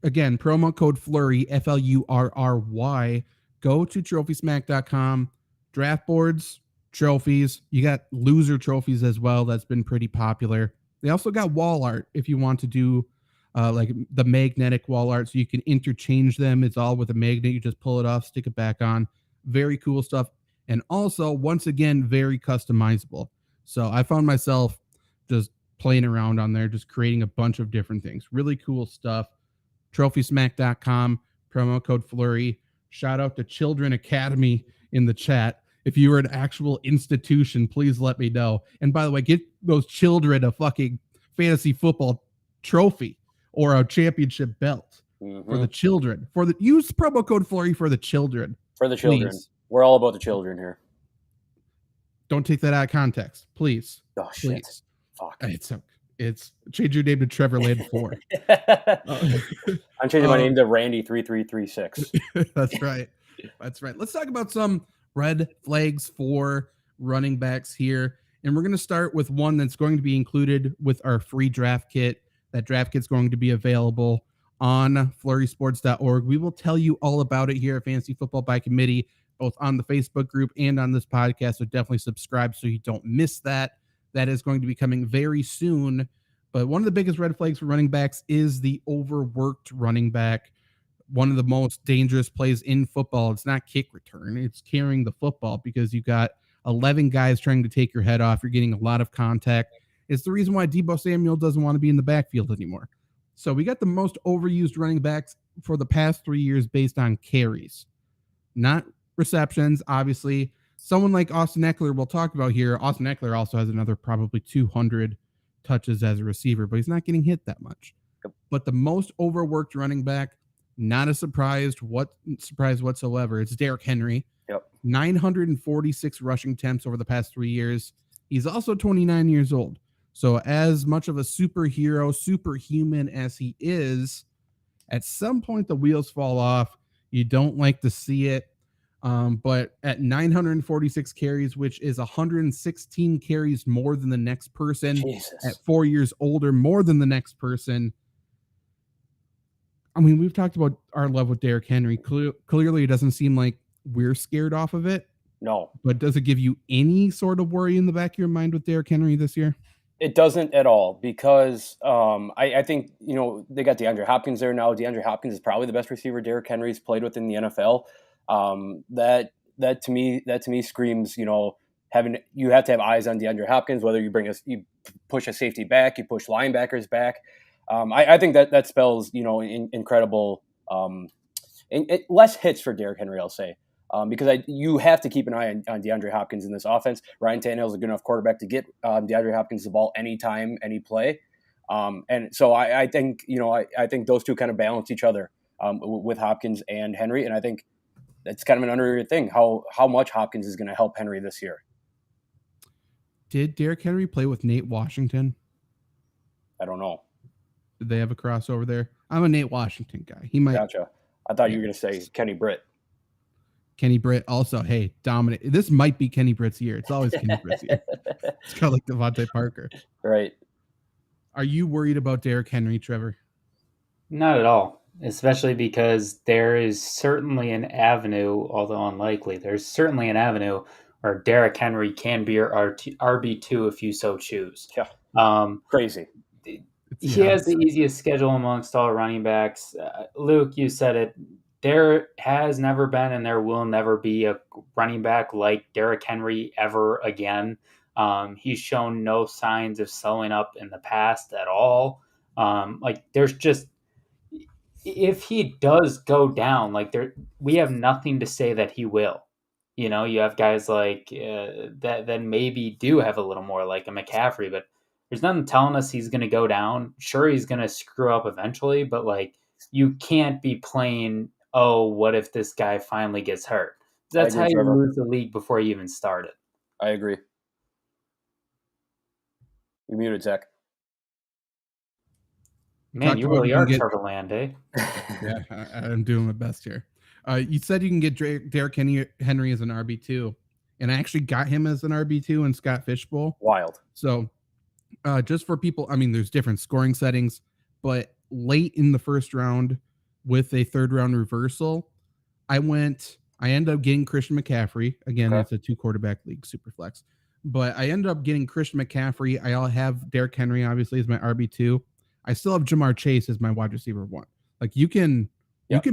Speaker 2: Again, promo code Flurry, FLURRY. Go to trophysmack.com. Draft boards, trophies. You got loser trophies as well. That's been pretty popular. They also got wall art if you want to do like the magnetic wall art, so you can interchange them. It's all with a magnet. You just pull it off, stick it back on. Very cool stuff. And also, once again, very customizable. So I found myself just playing around on there, just creating a bunch of different things. Really cool stuff. Trophysmack.com, promo code Flurry. Shout out to Children Academy in the chat. If you were an actual institution, please let me know. And by the way, get those children a fucking fantasy football trophy or a championship belt for the children. Use promo code Flurry for the children.
Speaker 3: For the children. Please. We're all about the children here.
Speaker 2: Don't take that out of context, please.
Speaker 3: Oh, shit.
Speaker 2: Please.
Speaker 3: Fuck.
Speaker 2: It's change your name to Trevorland 4.
Speaker 3: I'm changing my name to Randy 3336.
Speaker 2: That's right. That's right. Let's talk about some red flags for running backs here. And we're going to start with one that's going to be included with our free draft kit. That draft kit's going to be available on flurrysports.org. We will tell you all about it here at Fantasy Football by Committee, both on the Facebook group and on this podcast. So definitely subscribe so you don't miss that. That is going to be coming very soon. But one of the biggest red flags for running backs is the overworked running back. One of the most dangerous plays in football. It's not kick return. It's carrying the football because you got 11 guys trying to take your head off. You're getting a lot of contact. It's the reason why Deebo Samuel doesn't want to be in the backfield anymore. So we got the most overused running backs for the past 3 years based on carries, not receptions. Obviously, someone like Austin Eckler we'll talk about here. Austin Eckler also has another probably 200 touches as a receiver, but he's not getting hit that much. But the most overworked running back, not a surprise whatsoever. It's Derrick Henry. 946 rushing attempts over the past 3 years. He's also 29 years old. So as much of a superhero, superhuman as he is, at some point the wheels fall off. You don't like to see it. But at 946 carries, which is 116 carries more than the next person, at 4 years older, more than the next person. I mean, we've talked about our love with Derrick Henry. Clearly, it doesn't seem like we're scared off of it.
Speaker 3: No.
Speaker 2: But does it give you any sort of worry in the back of your mind with Derrick Henry this year?
Speaker 3: It doesn't at all because I think, they got DeAndre Hopkins there now. DeAndre Hopkins is probably the best receiver Derrick Henry's played with in the NFL. That to me screams, you have to have eyes on DeAndre Hopkins, whether you push a safety back, you push linebackers back. I think that spells, incredible, less hits for Derrick Henry, I'll say. Because you have to keep an eye on DeAndre Hopkins in this offense. Ryan Tannehill is a good enough quarterback to get DeAndre Hopkins the ball anytime, any play. And so I think, I think those two kind of balance each other with Hopkins and Henry. And I think that's kind of an underrated thing, how much Hopkins is going to help Henry this year.
Speaker 2: Did Derrick Henry play with Nate Washington?
Speaker 3: I don't know.
Speaker 2: Did they have a crossover there? I'm a Nate Washington guy. He might.
Speaker 3: Gotcha. I thought you were going to say Kenny Britt.
Speaker 2: Kenny Britt also, hey, dominant. This might be Kenny Britt's year. It's always Kenny Britt's year. It's kind of like Devontae Parker.
Speaker 3: Right.
Speaker 2: Are you worried about Derrick Henry, Trevor?
Speaker 4: Not at all, especially because there is certainly an avenue, although unlikely, there's certainly an avenue where Derrick Henry can be your RB2 if you so choose.
Speaker 3: Yeah. Crazy.
Speaker 4: He has the easiest schedule amongst all running backs. Luke, you said it. There has never been and there will never be a running back like Derrick Henry ever again. He's shown no signs of slowing up in the past at all. There's just, if he does go down, we have nothing to say that he will. You have guys like that maybe do have a little more like a McCaffrey, but there's nothing telling us he's going to go down. Sure, he's going to screw up eventually, but you can't be playing, oh, what if this guy finally gets hurt? That's how you lose the league before you even started.
Speaker 3: I agree. You're muted, Zach.
Speaker 4: Man, you really are Trevor Land, eh?
Speaker 2: Yeah, I'm doing my best here. You said you can get Derrick Henry as an RB2, and I actually got him as an RB2 in Scott Fishbowl.
Speaker 3: Wild.
Speaker 2: So just for people, I mean, there's different scoring settings, but late in the first round with a third round reversal, I ended up getting Christian McCaffrey. Again, It's a 2-quarterback league, super flex. But I ended up getting Christian McCaffrey. I'll have Derrick Henry, obviously, as my RB2. I still have Jamar Chase as my wide receiver 1. You can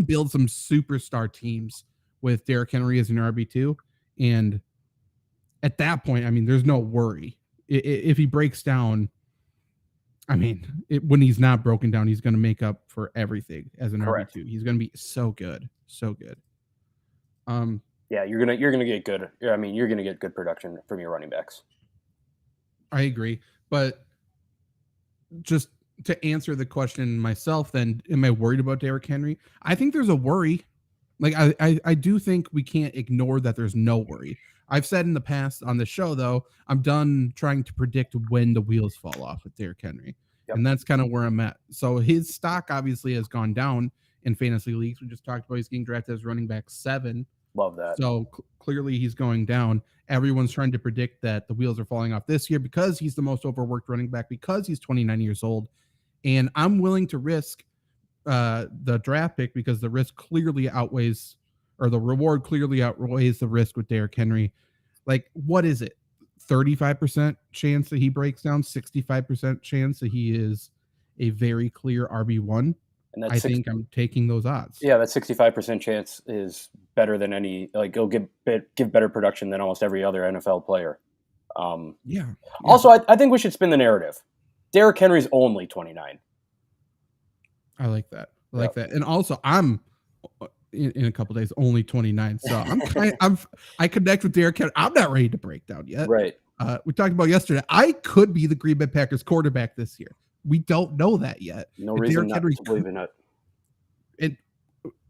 Speaker 2: build some superstar teams with Derrick Henry as an RB2. And at that point, I mean, there's no worry. If he breaks down, I mean, when he's not broken down, he's going to make up for everything as an RB2. He's going to be so good, so good.
Speaker 3: Yeah, you're gonna get good. I mean, you're gonna get good production from your running backs.
Speaker 2: I agree, but just to answer the question myself, then, am I worried about Derrick Henry? I think there's a worry. Like I do think we can't ignore that there's no worry. I've said in the past on the show, though, I'm done trying to predict when the wheels fall off with Derrick Henry.
Speaker 3: Yep.
Speaker 2: And that's kind of where I'm at. So his stock obviously has gone down in fantasy leagues. We just talked about he's getting drafted as running back 7.
Speaker 3: Love that.
Speaker 2: So clearly he's going down. Everyone's trying to predict that the wheels are falling off this year because he's the most overworked running back, because he's 29 years old. And I'm willing to risk the draft pick because the risk clearly outweighs, or the reward clearly outweighs the risk with Derrick Henry. Like, what is it? 35% chance that he breaks down, 65% chance that he is a very clear RB1. And I think I'm taking those odds.
Speaker 3: Yeah, that 65% chance is better than any, like, it'll give better production than almost every other NFL player.
Speaker 2: Yeah.
Speaker 3: Also, I think we should spin the narrative. Derrick Henry's only 29.
Speaker 2: I like that. I like that. And also, I'm in a couple days only 29. So I connect with Derrick Henry. I'm not ready to break down yet.
Speaker 3: Right.
Speaker 2: We talked about yesterday. I could be the Green Bay Packers quarterback this year. We don't know that yet.
Speaker 3: No reason not to believe in it.
Speaker 2: And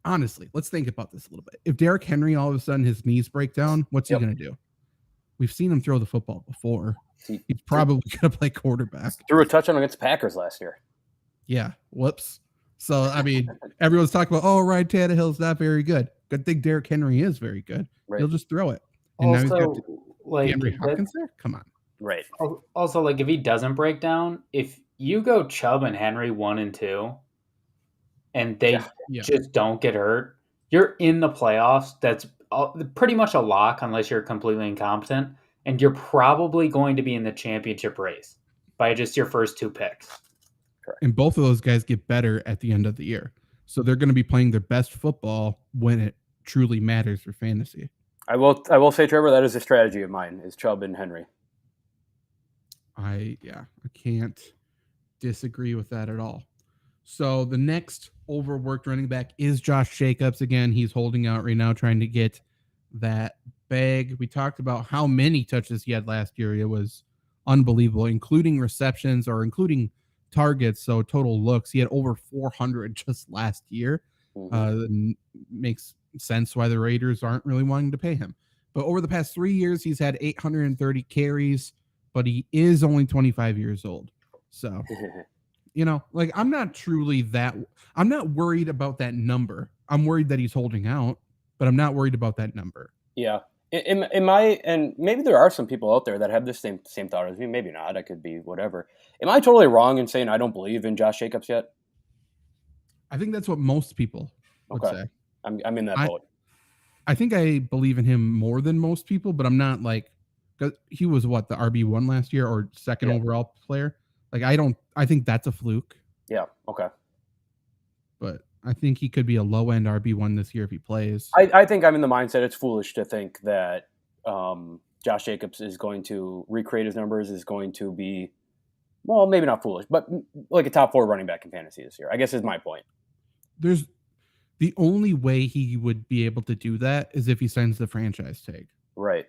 Speaker 2: honestly, let's think about this a little bit. If Derrick Henry all of a sudden his knees break down, what's he going to do? We've seen him throw the football before. He's probably going to play quarterback.
Speaker 3: Threw a touchdown against the Packers last year.
Speaker 2: Yeah. Whoops. So, I mean, everyone's talking about, Ryan Tannehill's not very good. Good thing Derrick Henry is very good. Right. He'll just throw it. And
Speaker 4: also,
Speaker 2: now he's got DeAndre Hopkins there? Come on.
Speaker 3: Right.
Speaker 4: Also, like, if he doesn't break down, if you go Chubb and Henry 1 and 2, and they just don't get hurt, you're in the playoffs. That's pretty much a lock unless you're completely incompetent. And you're probably going to be in the championship race by just your first 2 picks.
Speaker 2: Correct. And both of those guys get better at the end of the year. So they're going to be playing their best football when it truly matters for fantasy.
Speaker 3: I will say, Trevor, that is a strategy of mine, is Chubb and Henry.
Speaker 2: I can't disagree with that at all. So the next overworked running back is Josh Jacobs. Again, he's holding out right now, trying to get that bag. We talked about how many touches he had last year. It was unbelievable, including receptions or including targets. So total looks, he had over 400 just last year. Makes sense why the Raiders aren't really wanting to pay him. But over the past 3 years, he's had 830 carries, but he is only 25 years old. So, like, I'm not worried about that number. I'm worried that he's holding out, but I'm not worried about that number.
Speaker 3: Yeah. And maybe there are some people out there that have this same thought as me. Maybe not. I could be whatever. Am I totally wrong in saying I don't believe in Josh Jacobs yet?
Speaker 2: I think that's what most people would say.
Speaker 3: I'm in that boat.
Speaker 2: I think I believe in him more than most people, but I'm not like, because he was the RB1 last year or second overall player. Like, I think that's a fluke.
Speaker 3: Yeah. Okay.
Speaker 2: But I think he could be a low end RB1 this year if he plays.
Speaker 3: I think I'm in the mindset it's foolish to think that Josh Jacobs is going to recreate his numbers, is going to be, well, maybe not foolish, but like a top 4 running back in fantasy this year, I guess is my point.
Speaker 2: There's the only way he would be able to do that is if he signs the franchise tag.
Speaker 3: Right.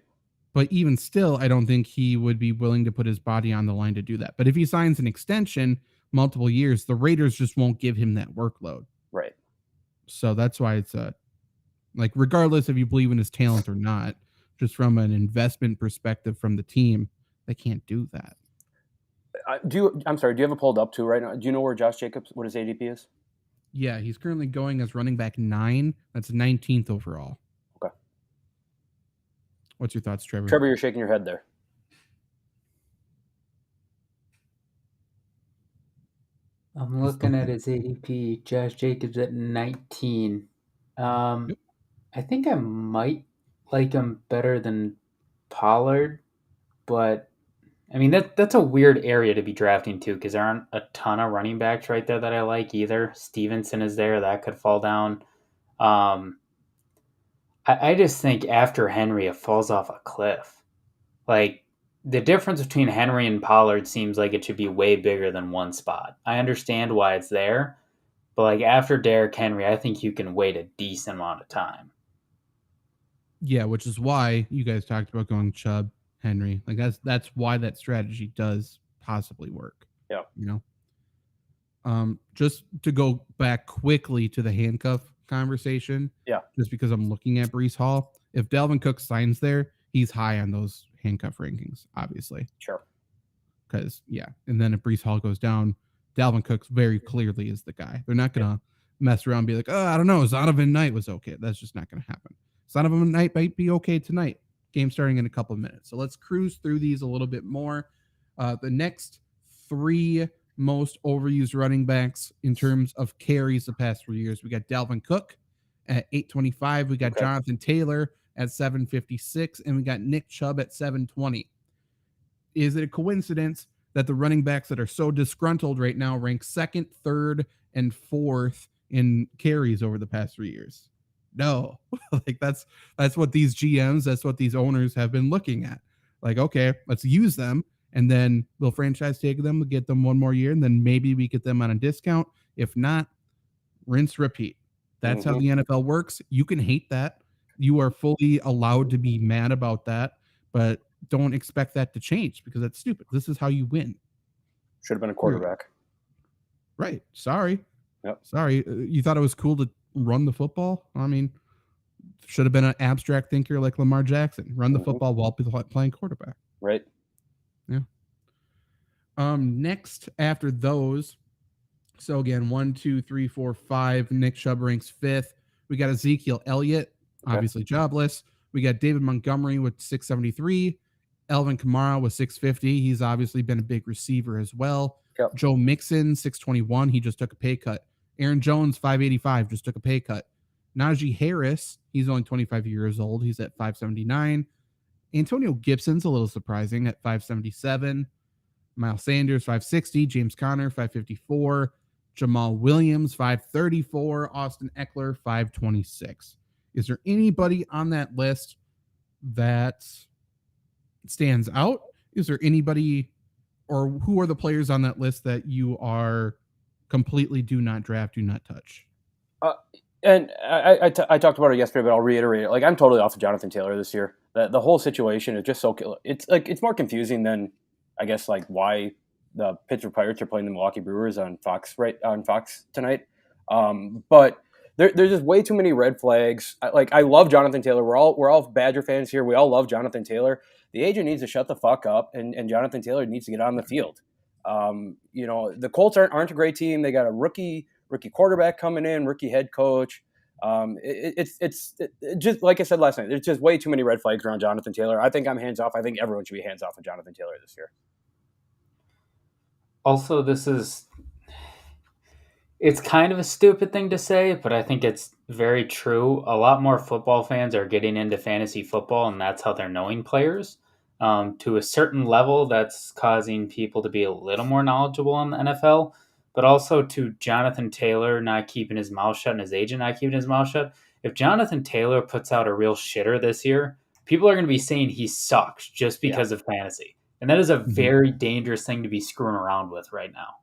Speaker 2: But even still, I don't think he would be willing to put his body on the line to do that. But if he signs an extension, multiple years, the Raiders just won't give him that workload.
Speaker 3: Right.
Speaker 2: So that's why it's regardless if you believe in his talent or not, just from an investment perspective from the team, they can't do that.
Speaker 3: Do you have it pulled up too right now? Do you know where Josh Jacobs, what his ADP is?
Speaker 2: Yeah, he's currently going as running back 9. That's 19th overall.
Speaker 3: Okay.
Speaker 2: What's your thoughts, Trevor?
Speaker 3: Trevor, you're shaking your head there.
Speaker 4: I'm looking at his ADP. Josh Jacobs at 19. I think I might like him better than Pollard, but I mean that's a weird area to be drafting too, because there aren't a ton of running backs right there that I like either. Stevenson is there, that could fall down. I just think after Henry, it falls off a cliff. Like, the difference between Henry and Pollard seems like it should be way bigger than one spot. I understand why it's there, but like after Derrick Henry, I think you can wait a decent amount of time.
Speaker 2: Yeah, which is why you guys talked about going Chubb, Henry. Like that's why that strategy does possibly work.
Speaker 3: Yeah.
Speaker 2: Just to go back quickly to the handcuff conversation.
Speaker 3: Yeah.
Speaker 2: Just because I'm looking at Breece Hall. If Dalvin Cook signs there, he's high on those handcuff rankings, obviously.
Speaker 3: Sure.
Speaker 2: Because, yeah. And then if Breece Hall goes down, Dalvin Cook very clearly is the guy. They're not going to mess around and be like, oh, I don't know. Zonovan Knight was okay. That's just not going to happen. Zonovan Knight might be okay tonight. Game starting in a couple of minutes. So let's cruise through these a little bit more. The next 3 most overused running backs in terms of carries the past 3 years. We got Dalvin Cook at 825. We got Jonathan Taylor at 756. And we got Nick Chubb at 720. Is it a coincidence that the running backs that are so disgruntled right now rank 2nd, 3rd, and 4th in carries over the past 3 years? No. Like that's what these GMs, that's what these owners have been looking at. Like, okay, let's use them, and then we'll franchise tag them, we'll get them one more year, and then maybe we get them on a discount. If not, rinse, repeat. That's how the NFL works. You can hate that. You are fully allowed to be mad about that, but don't expect that to change because that's stupid. This is how you win.
Speaker 3: Should have been a quarterback.
Speaker 2: Right. Sorry.
Speaker 3: Yep.
Speaker 2: Sorry. You thought it was cool to run the football? I mean, should have been an abstract thinker like Lamar Jackson. Run the football while playing quarterback.
Speaker 3: Right.
Speaker 2: Yeah. Next after those, so again, 1, 2, 3, 4, 5. Nick Chubb ranks 5th. We got Ezekiel Elliott, obviously jobless. We got David Montgomery with 673. Elvin Kamara with 650. He's obviously been a big receiver as well.
Speaker 3: Yep.
Speaker 2: Joe Mixon, 621. He just took a pay cut. Aaron Jones, 585, just took a pay cut. Najee Harris, he's only 25 years old. He's at 579. Antonio Gibson's a little surprising at 577. Miles Sanders, 560. James Conner, 554. Jamal Williams, 534. Austin Eckler, 526. Is there anybody on that list that stands out? Is there anybody, or who are the players on that list that you are completely do not draft, do not touch?
Speaker 3: And I talked about it yesterday, but I'll reiterate it. Like, I'm totally off of Jonathan Taylor this year. The whole situation is just so, it's like, it's more confusing than, I guess, like why the Pittsburgh Pirates are playing the Milwaukee Brewers on Fox tonight. But there's just way too many red flags. I love Jonathan Taylor. We're all Badger fans here. We all love Jonathan Taylor. The agent needs to shut the fuck up, and Jonathan Taylor needs to get on the field. The Colts aren't a great team. They got a rookie quarterback coming in, rookie head coach. It's just like I said last night. There's just way too many red flags around Jonathan Taylor. I think I'm hands off. I think everyone should be hands off of Jonathan Taylor this year.
Speaker 4: Also, it's kind of a stupid thing to say, but I think it's very true. A lot more football fans are getting into fantasy football, and that's how they're knowing players. To a certain level, that's causing people to be a little more knowledgeable in the NFL, but also to Jonathan Taylor not keeping his mouth shut and his agent not keeping his mouth shut. If Jonathan Taylor puts out a real shitter this year, people are going to be saying he sucks just because of fantasy. And that is a very dangerous thing to be screwing around with right now.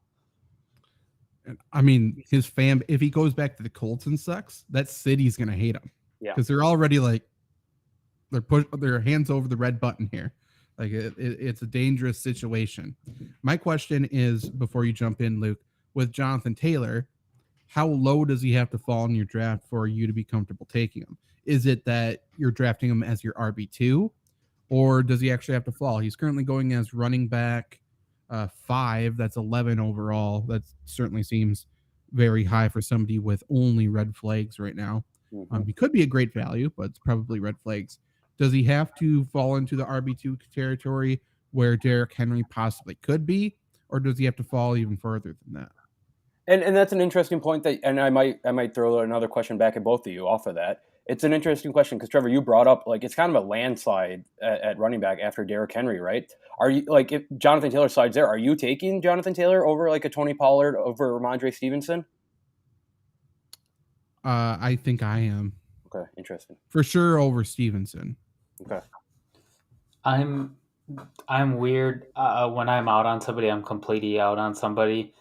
Speaker 2: I mean, his fan, if he goes back to the Colts and sucks, that city's going to hate him.
Speaker 3: Yeah.
Speaker 2: Because they're already like, they're put their hands over the red button here. Like it's a dangerous situation. My question is, before you jump in, Luke, with Jonathan Taylor, how low does he have to fall in your draft for you to be comfortable taking him? Is it that you're drafting him as your RB2, or does he actually have to fall? He's currently going as running back 5. That's 11 overall. That certainly seems very high for somebody with only red flags right now. He could be a great value, but it's probably red flags. Does he have to fall into the RB2 territory where Derrick Henry possibly could be, or does he have to fall even further than that?
Speaker 3: And that's an interesting point and I might throw another question back at both of you off of that. It's an interesting question because, Trevor, you brought up, like, it's kind of a landslide at running back after Derrick Henry, right? Are you, like, if Jonathan Taylor slides there, are you taking Jonathan Taylor over, like, a Tony Pollard over Ramondre Stevenson?
Speaker 2: I think I am.
Speaker 3: Okay, interesting.
Speaker 2: For sure over Stevenson.
Speaker 3: Okay.
Speaker 4: I'm weird. When I'm out on somebody, I'm completely out on somebody.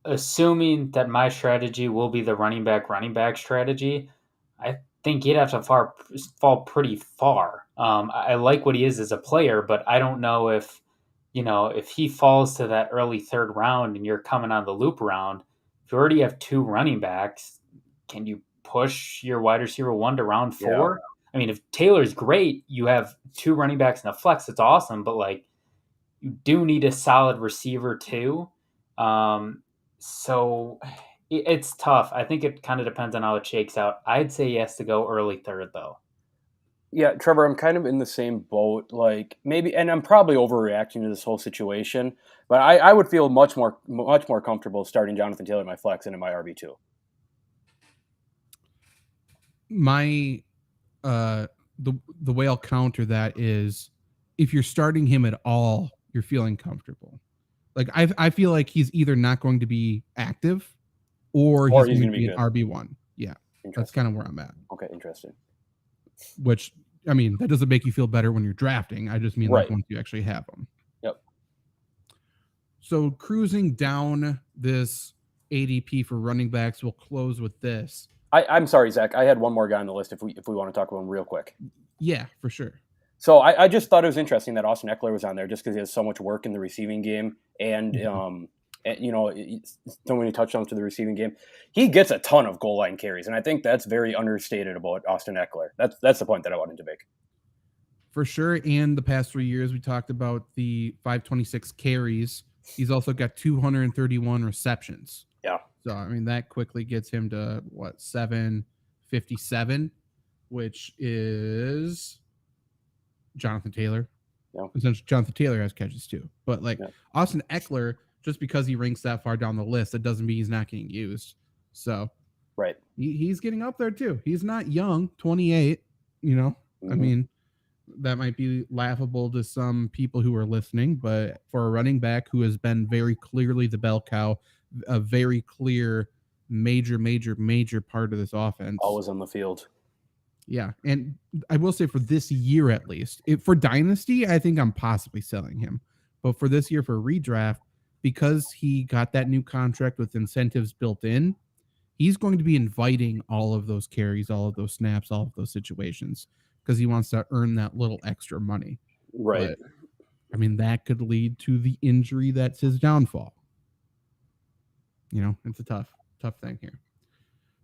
Speaker 4: Assuming that my strategy will be the running back strategy, I think he'd have to fall pretty far. I like what he is as a player, but I don't know if he falls to that early 3rd round and you're coming on the loop round. If you already have 2 running backs, can you push your wide receiver 1 to round 4?
Speaker 3: Yeah.
Speaker 4: I mean, if Taylor's great, you have 2 running backs in a flex. It's awesome, but like you do need a solid receiver too. So it's tough. I think it kind of depends on how it shakes out. I'd say he has to go early 3rd though.
Speaker 3: Yeah, Trevor, I'm kind of in the same boat. Like maybe, and I'm probably overreacting to this whole situation, but I would feel much more comfortable starting Jonathan Taylor in my flex and in my RB2.
Speaker 2: My the way I'll counter that is if you're starting him at all, you're feeling comfortable. Like I feel like he's either not going to be active or he's going to be an RB1. Yeah, that's kind of where I'm at.
Speaker 3: Okay, interesting.
Speaker 2: Which, I mean, that doesn't make you feel better when you're drafting. I just mean like once you actually have them.
Speaker 3: Yep.
Speaker 2: So cruising down this ADP for running backs, we'll close with this.
Speaker 3: I'm sorry, Zach. I had one more guy on the list if we want to talk about him real quick.
Speaker 2: Yeah, for sure.
Speaker 3: So I just thought it was interesting that Austin Eckler was on there just because he has so much work in the receiving game and so many touchdowns to the receiving game. He gets a ton of goal line carries, and I think that's very understated about Austin Eckler. That's the point that I wanted to make.
Speaker 2: For sure. And the past 3 years, we talked about the 526 carries. He's also got 231 receptions.
Speaker 3: Yeah.
Speaker 2: So, I mean, that quickly gets him to, 757, which is Jonathan Taylor.
Speaker 3: Yeah.
Speaker 2: Essentially, Jonathan Taylor has catches too. But, Austin Eckler, just because he ranks that far down the list, that doesn't mean he's not getting used. So,
Speaker 3: right.
Speaker 2: He's getting up there too. He's not young, 28, I mean, that might be laughable to some people who are listening, but for a running back who has been very clearly the bell cow, a very clear major part of this offense.
Speaker 3: Always on the field.
Speaker 2: Yeah. And I will say for this year, at least for Dynasty, I think I'm possibly selling him, but for this year for redraft, because he got that new contract with incentives built in, he's going to be inviting all of those carries, all of those snaps, all of those situations, because he wants to earn that little extra money.
Speaker 3: Right.
Speaker 2: But, I mean, that could lead to the injury that's his downfall. It's a tough thing here.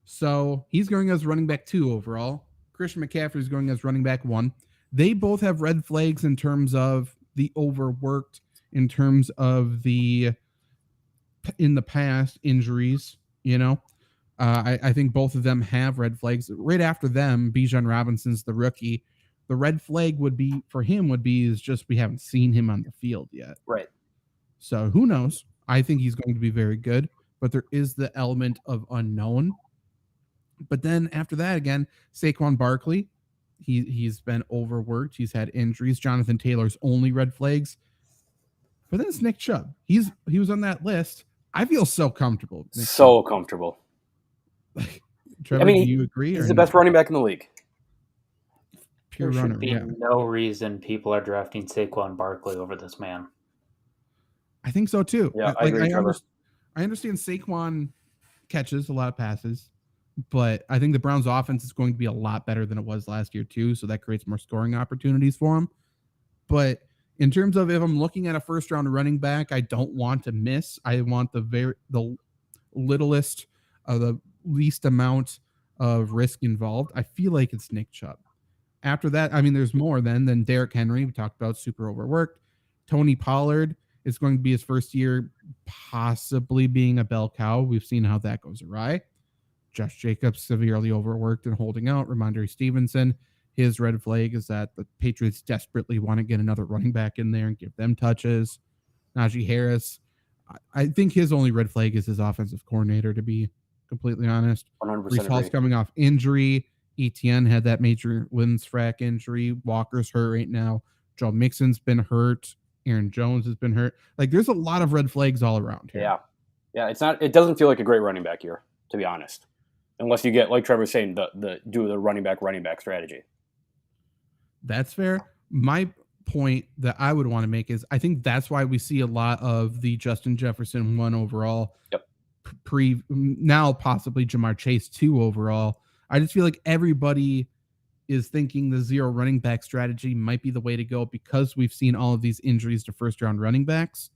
Speaker 2: So he's going as running back 2 overall. Christian McCaffrey is going as running back 1. They both have red flags in terms of the overworked, in terms of the in the past injuries, I think both of them have red flags. Right after them, Bijan Robinson's the rookie. The red flag would be just we haven't seen him on the field yet.
Speaker 3: Right.
Speaker 2: So who knows? I think he's going to be very good, but there is the element of unknown. But then after that, again, Saquon Barkley, he's been overworked. He's had injuries. Jonathan Taylor's only red flags. But then it's Nick Chubb. He was on that list. I feel so comfortable.
Speaker 3: Comfortable.
Speaker 2: Trevor, do you agree?
Speaker 3: He's the best running back in the league.
Speaker 2: Pure
Speaker 4: there
Speaker 2: runner.
Speaker 4: should be no reason people are drafting Saquon Barkley over this man.
Speaker 2: I think so too.
Speaker 3: Yeah, I agree, Trevor.
Speaker 2: I understand Saquon catches a lot of passes, but I think the Browns' offense is going to be a lot better than it was last year too, so that creates more scoring opportunities for him. But in terms of if I'm looking at a first-round running back, I don't want to miss. I want the littlest, the least amount of risk involved. I feel like it's Nick Chubb. After that, I mean, there's more than Derrick Henry. We talked about super overworked. Tony Pollard is going to be his first year possibly being a bell cow. We've seen how that goes awry. Josh Jacobs severely overworked and holding out. Ramondre Stevenson, his red flag is that the Patriots desperately want to get another running back in there and give them touches. Najee Harris, I think his only red flag is his offensive coordinator, to be completely honest.
Speaker 3: 100%
Speaker 2: Breece Hall's coming off injury. ETN had that major Linsfrack injury. Walker's hurt right now. Joe Mixon's been hurt. Aaron Jones has been hurt. Like, there's a lot of red flags all around here.
Speaker 3: Yeah. It doesn't feel like a great running back year, to be honest, unless you get, like Trevor was saying, the running back strategy.
Speaker 2: That's fair. My point that I would want to make is I think that's why we see a lot of the Justin Jefferson 1 overall.
Speaker 3: Yep.
Speaker 2: Now possibly Jamar Chase 2 overall. I just feel like everybody is thinking the 0 running back strategy might be the way to go because we've seen all of these injuries to first round running backs.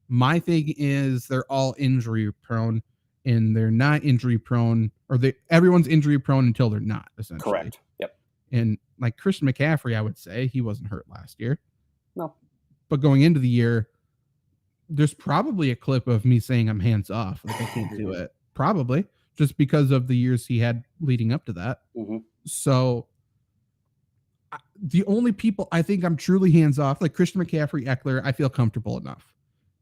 Speaker 2: My thing is they're all injury prone. and they're not injury prone, or everyone's injury prone until they're not, essentially.
Speaker 3: Correct. Yep.
Speaker 2: And like Christian McCaffrey, I would say he wasn't hurt last year.
Speaker 3: No.
Speaker 2: But going into the year, there's probably a clip of me saying I'm hands off. Like I can't do it. Probably just because of the years he had leading up to that.
Speaker 3: Mm-hmm.
Speaker 2: So the only people I think I'm truly hands off, like Christian McCaffrey, Eckler, I feel comfortable enough.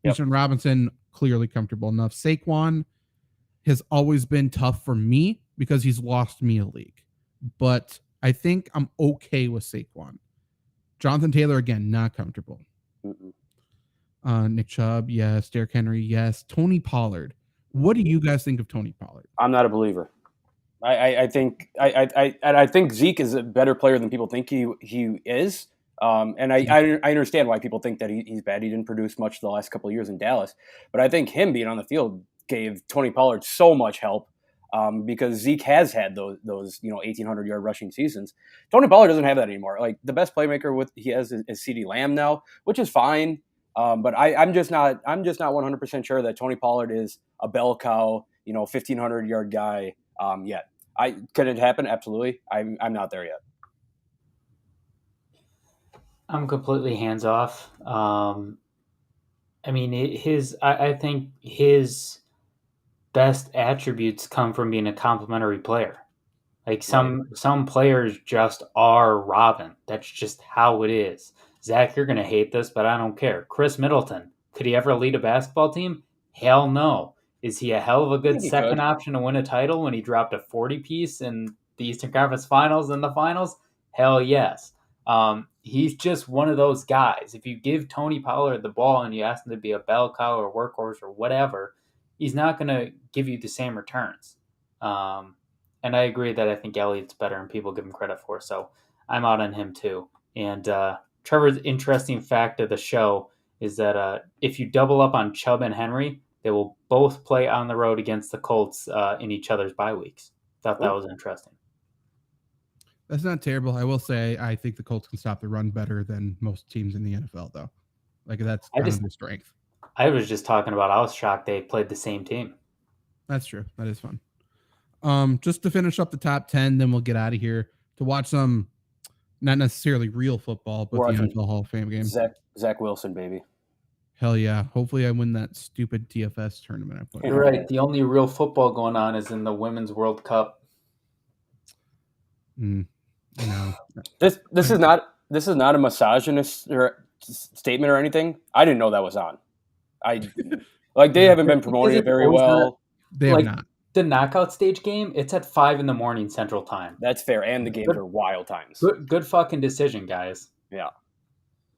Speaker 3: Yep.
Speaker 2: Bijan Robinson, clearly comfortable enough. Saquon has always been tough for me because he's lost me a league. But I think I'm okay with Saquon. Jonathan Taylor, again, not comfortable. Nick Chubb, yes. Derrick Henry, yes. Tony Pollard. What do you guys think of Tony Pollard?
Speaker 3: I'm not a believer. I think Zeke is a better player than people think he is. And I understand why people think that he's bad. He didn't produce much the last couple of years in Dallas. But I think him being on the field gave Tony Pollard so much help because Zeke has had those 1,800-yard rushing seasons. Tony Pollard doesn't have that anymore. Like the best playmaker he has is CeeDee Lamb now, which is fine. But I'm just not 100% sure that Tony Pollard is a bell cow, 1,500-yard guy yet. Could it happen? Absolutely. I'm not there yet.
Speaker 4: I'm completely hands off. I think his best attributes come from being a complimentary player. Like some players just are Robin. That's just how it is. Zach, you're going to hate this, but I don't care. Chris Middleton, could he ever lead a basketball team? Hell no. Is he a hell of a good second option to win a title when he dropped a 40-piece in the Eastern Conference Finals and the finals? Hell yes. He's just one of those guys. If you give Tony Pollard the ball and you ask him to be a bell cow or workhorse or whatever, he's not going to give you the same returns. And I agree that I think Elliott's better and people give him credit for, so I'm out on him too. And Trevor's interesting fact of the show is that if you double up on Chubb and Henry, they will both play on the road against the Colts in each other's bye weeks. Thought that was interesting.
Speaker 2: That's not terrible. I will say I think the Colts can stop the run better than most teams in the NFL, though. Like that's kind of their strength.
Speaker 4: I was just talking about I was shocked they played the same team.
Speaker 2: That's true. That is fun. Just to finish up the top 10, then we'll get out of here to watch some not necessarily real football, but the NFL Hall of Fame game.
Speaker 3: Zach Wilson, baby.
Speaker 2: Hell yeah. Hopefully I win that stupid DFS tournament I put.
Speaker 4: You're right. The only real football going on is in the Women's World Cup.
Speaker 2: No.
Speaker 3: This is not a misogynist statement or anything. I didn't know that was on. They haven't been promoting it very well.
Speaker 2: They have not.
Speaker 4: The knockout stage game, it's at 5 a.m. Central Time.
Speaker 3: That's fair, and the games are wild times.
Speaker 4: Good fucking decision, guys.
Speaker 3: Yeah.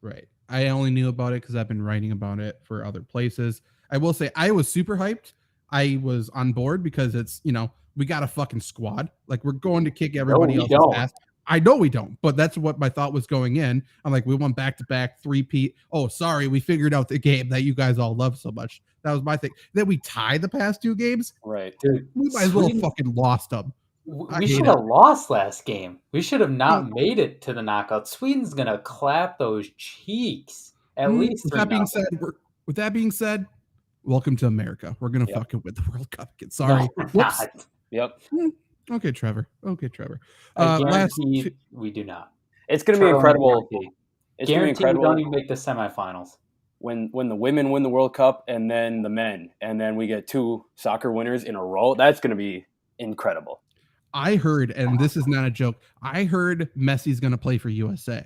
Speaker 2: Right. I only knew about it because I've been writing about it for other places. I will say I was super hyped. I was on board because it's, we got a fucking squad. Like we're going to kick everybody else's ass. I know we don't, but that's what my thought was going in. I'm like, we won back-to-back three-peat. Oh, sorry, we figured out the game that you guys all love so much. That was my thing. Then we tied the past 2 games.
Speaker 3: Right.
Speaker 2: Dude, we might as well fucking lost them.
Speaker 4: We should have lost last game. We should have not made it to the knockout. Sweden's going to clap those cheeks. At least
Speaker 2: with that being said, welcome to America. We're going to fucking win the World Cup again. Sorry.
Speaker 3: No, yep.
Speaker 2: Okay, Trevor.
Speaker 4: I guarantee we do not.
Speaker 3: It's going to be incredible.
Speaker 4: It's guaranteed we don't even make the semifinals.
Speaker 3: When the women win the World Cup and then the men, and then we get 2 soccer winners in a row, that's going to be incredible.
Speaker 2: I heard, and this is not a joke, I heard Messi's going to play for USA.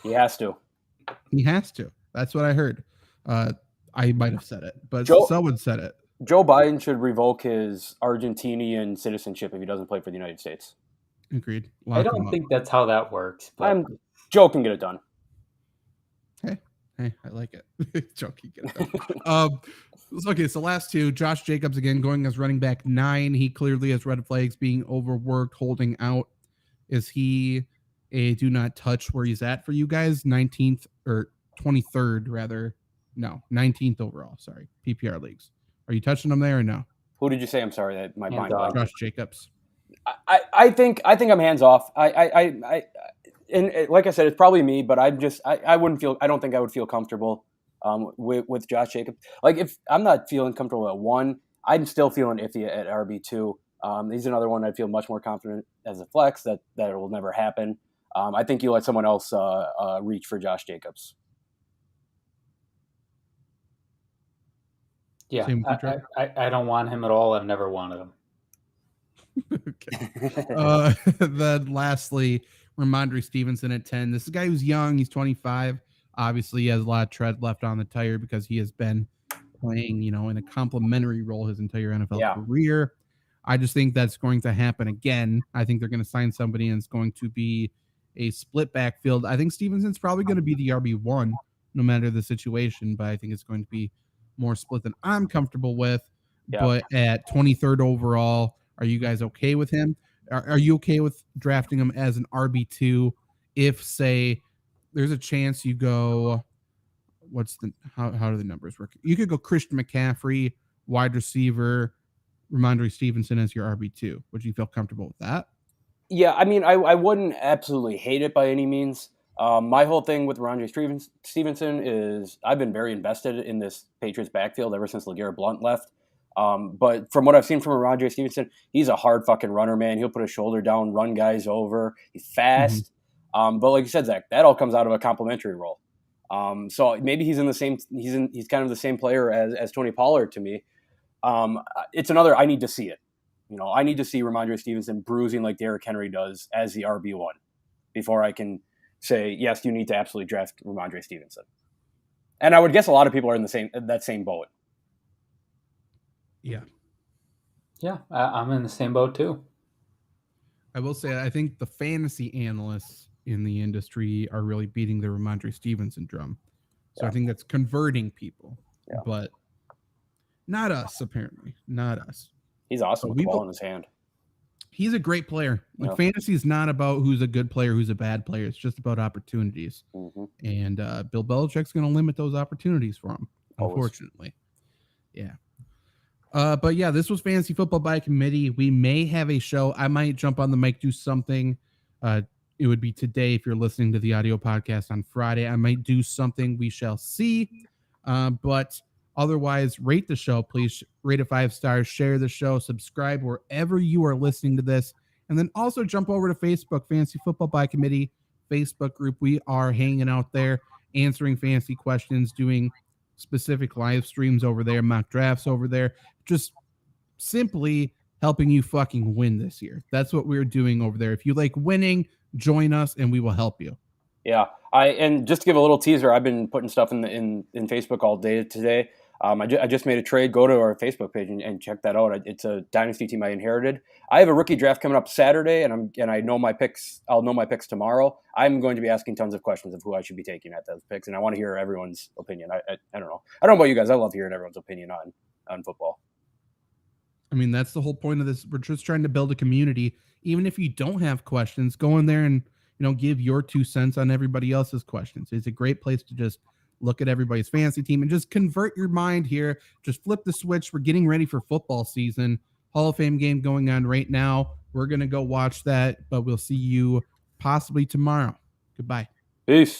Speaker 3: He has to. That's what I heard. I might have said it, but someone said it. Joe Biden should revoke his Argentinian citizenship if he doesn't play for the United States.
Speaker 2: Agreed.
Speaker 4: I don't think that's how that works. But
Speaker 3: Joe can get it done.
Speaker 2: Hey, I like it. Joe can get it done. Okay, so last 2, Josh Jacobs again going as running back 9. He clearly has red flags, being overworked, holding out. Is he a do not touch where he's at for you guys? 19th or 23rd rather. No, 19th overall. Sorry, PPR leagues. Are you touching him there or no?
Speaker 3: Who did you say? I'm sorry, that my mind.
Speaker 2: Josh Jacobs.
Speaker 3: I think I'm hands off. And like I said, it's probably me, but I don't think I would feel comfortable with Josh Jacobs. Like if I'm not feeling comfortable at 1, I'm still feeling iffy at RB2. He's another one I feel much more confident as a flex that it will never happen. I think you let someone else reach for Josh Jacobs.
Speaker 4: Yeah, I don't want him at all. I've never wanted him.
Speaker 2: Okay. Then lastly, Ramondre Stevenson at 10. This is a guy who's young. He's 25. Obviously, he has a lot of tread left on the tire because he has been playing, in a complimentary role his entire NFL career. I just think that's going to happen again. I think they're going to sign somebody and it's going to be a split backfield. I think Stevenson's probably going to be the RB1 no matter the situation, but I think it's going to be more split than I'm comfortable with. Yeah. But at 23rd overall, are you guys okay with him? Are you okay with drafting him as an RB2 if, say, there's a chance you go, how do the numbers work? You could go Christian McCaffrey, wide receiver, Ramondre Stevenson as your RB2. Would you feel comfortable with that?
Speaker 3: Yeah, I mean, I wouldn't absolutely hate it by any means. My whole thing with Ramondre Stevenson is I've been very invested in this Patriots backfield ever since LeGarrette Blount left. But from what I've seen from Ramondre Stevenson, he's a hard fucking runner, man. He'll put a shoulder down, run guys over. He's fast. Mm-hmm. But like you said, Zach, that all comes out of a complimentary role. So maybe he's kind of the same player as Tony Pollard to me. It's another, I need to see it. I need to see Ramondre Stevenson bruising like Derrick Henry does as the RB1 before I can say, yes, you need to absolutely draft Ramondre Stevenson. And I would guess a lot of people are in that same boat.
Speaker 2: Yeah.
Speaker 4: Yeah, I'm in the same boat too.
Speaker 2: I will say, I think the fantasy analysts in the industry are really beating the Ramondre Stevenson drum. So I think that's converting people, but not us, apparently. Not us.
Speaker 3: He's awesome with the ball in his hand.
Speaker 2: He's a great player. Like fantasy is not about who's a good player, who's a bad player. It's just about opportunities. Mm-hmm. And Bill Belichick's going to limit those opportunities for him, unfortunately. Yeah. But yeah, this was Fantasy Football by Committee. We may have a show. I might jump on the mic, do something. It would be today if you're listening to the audio podcast on Friday. I might do something. We shall see. But otherwise, rate the show, please. Rate it 5 stars, share the show, subscribe wherever you are listening to this. And then also jump over to Facebook, Fantasy Football by Committee Facebook group. We are hanging out there, answering fantasy questions, doing specific live streams over there, mock drafts over there, just simply helping you fucking win this year. That's what we're doing over there. If you like winning, join us and we will help you.
Speaker 3: Yeah. And just to give a little teaser, I've been putting stuff in Facebook all day today. I just made a trade. Go to our Facebook page and check that out. It's a dynasty team I inherited. I have a rookie draft coming up Saturday, and I know my picks. I'll know my picks tomorrow. I'm going to be asking tons of questions of who I should be taking at those picks, and I want to hear everyone's opinion. I don't know. I don't know about you guys. I love hearing everyone's opinion on football.
Speaker 2: I mean, that's the whole point of this. We're just trying to build a community. Even if you don't have questions, go in there and give your 2 cents on everybody else's questions. It's a great place to just look at everybody's fantasy team and just convert your mind here. Just flip the switch. We're getting ready for football season. Hall of Fame game going on right now. We're going to go watch that, but we'll see you possibly tomorrow. Goodbye.
Speaker 3: Peace.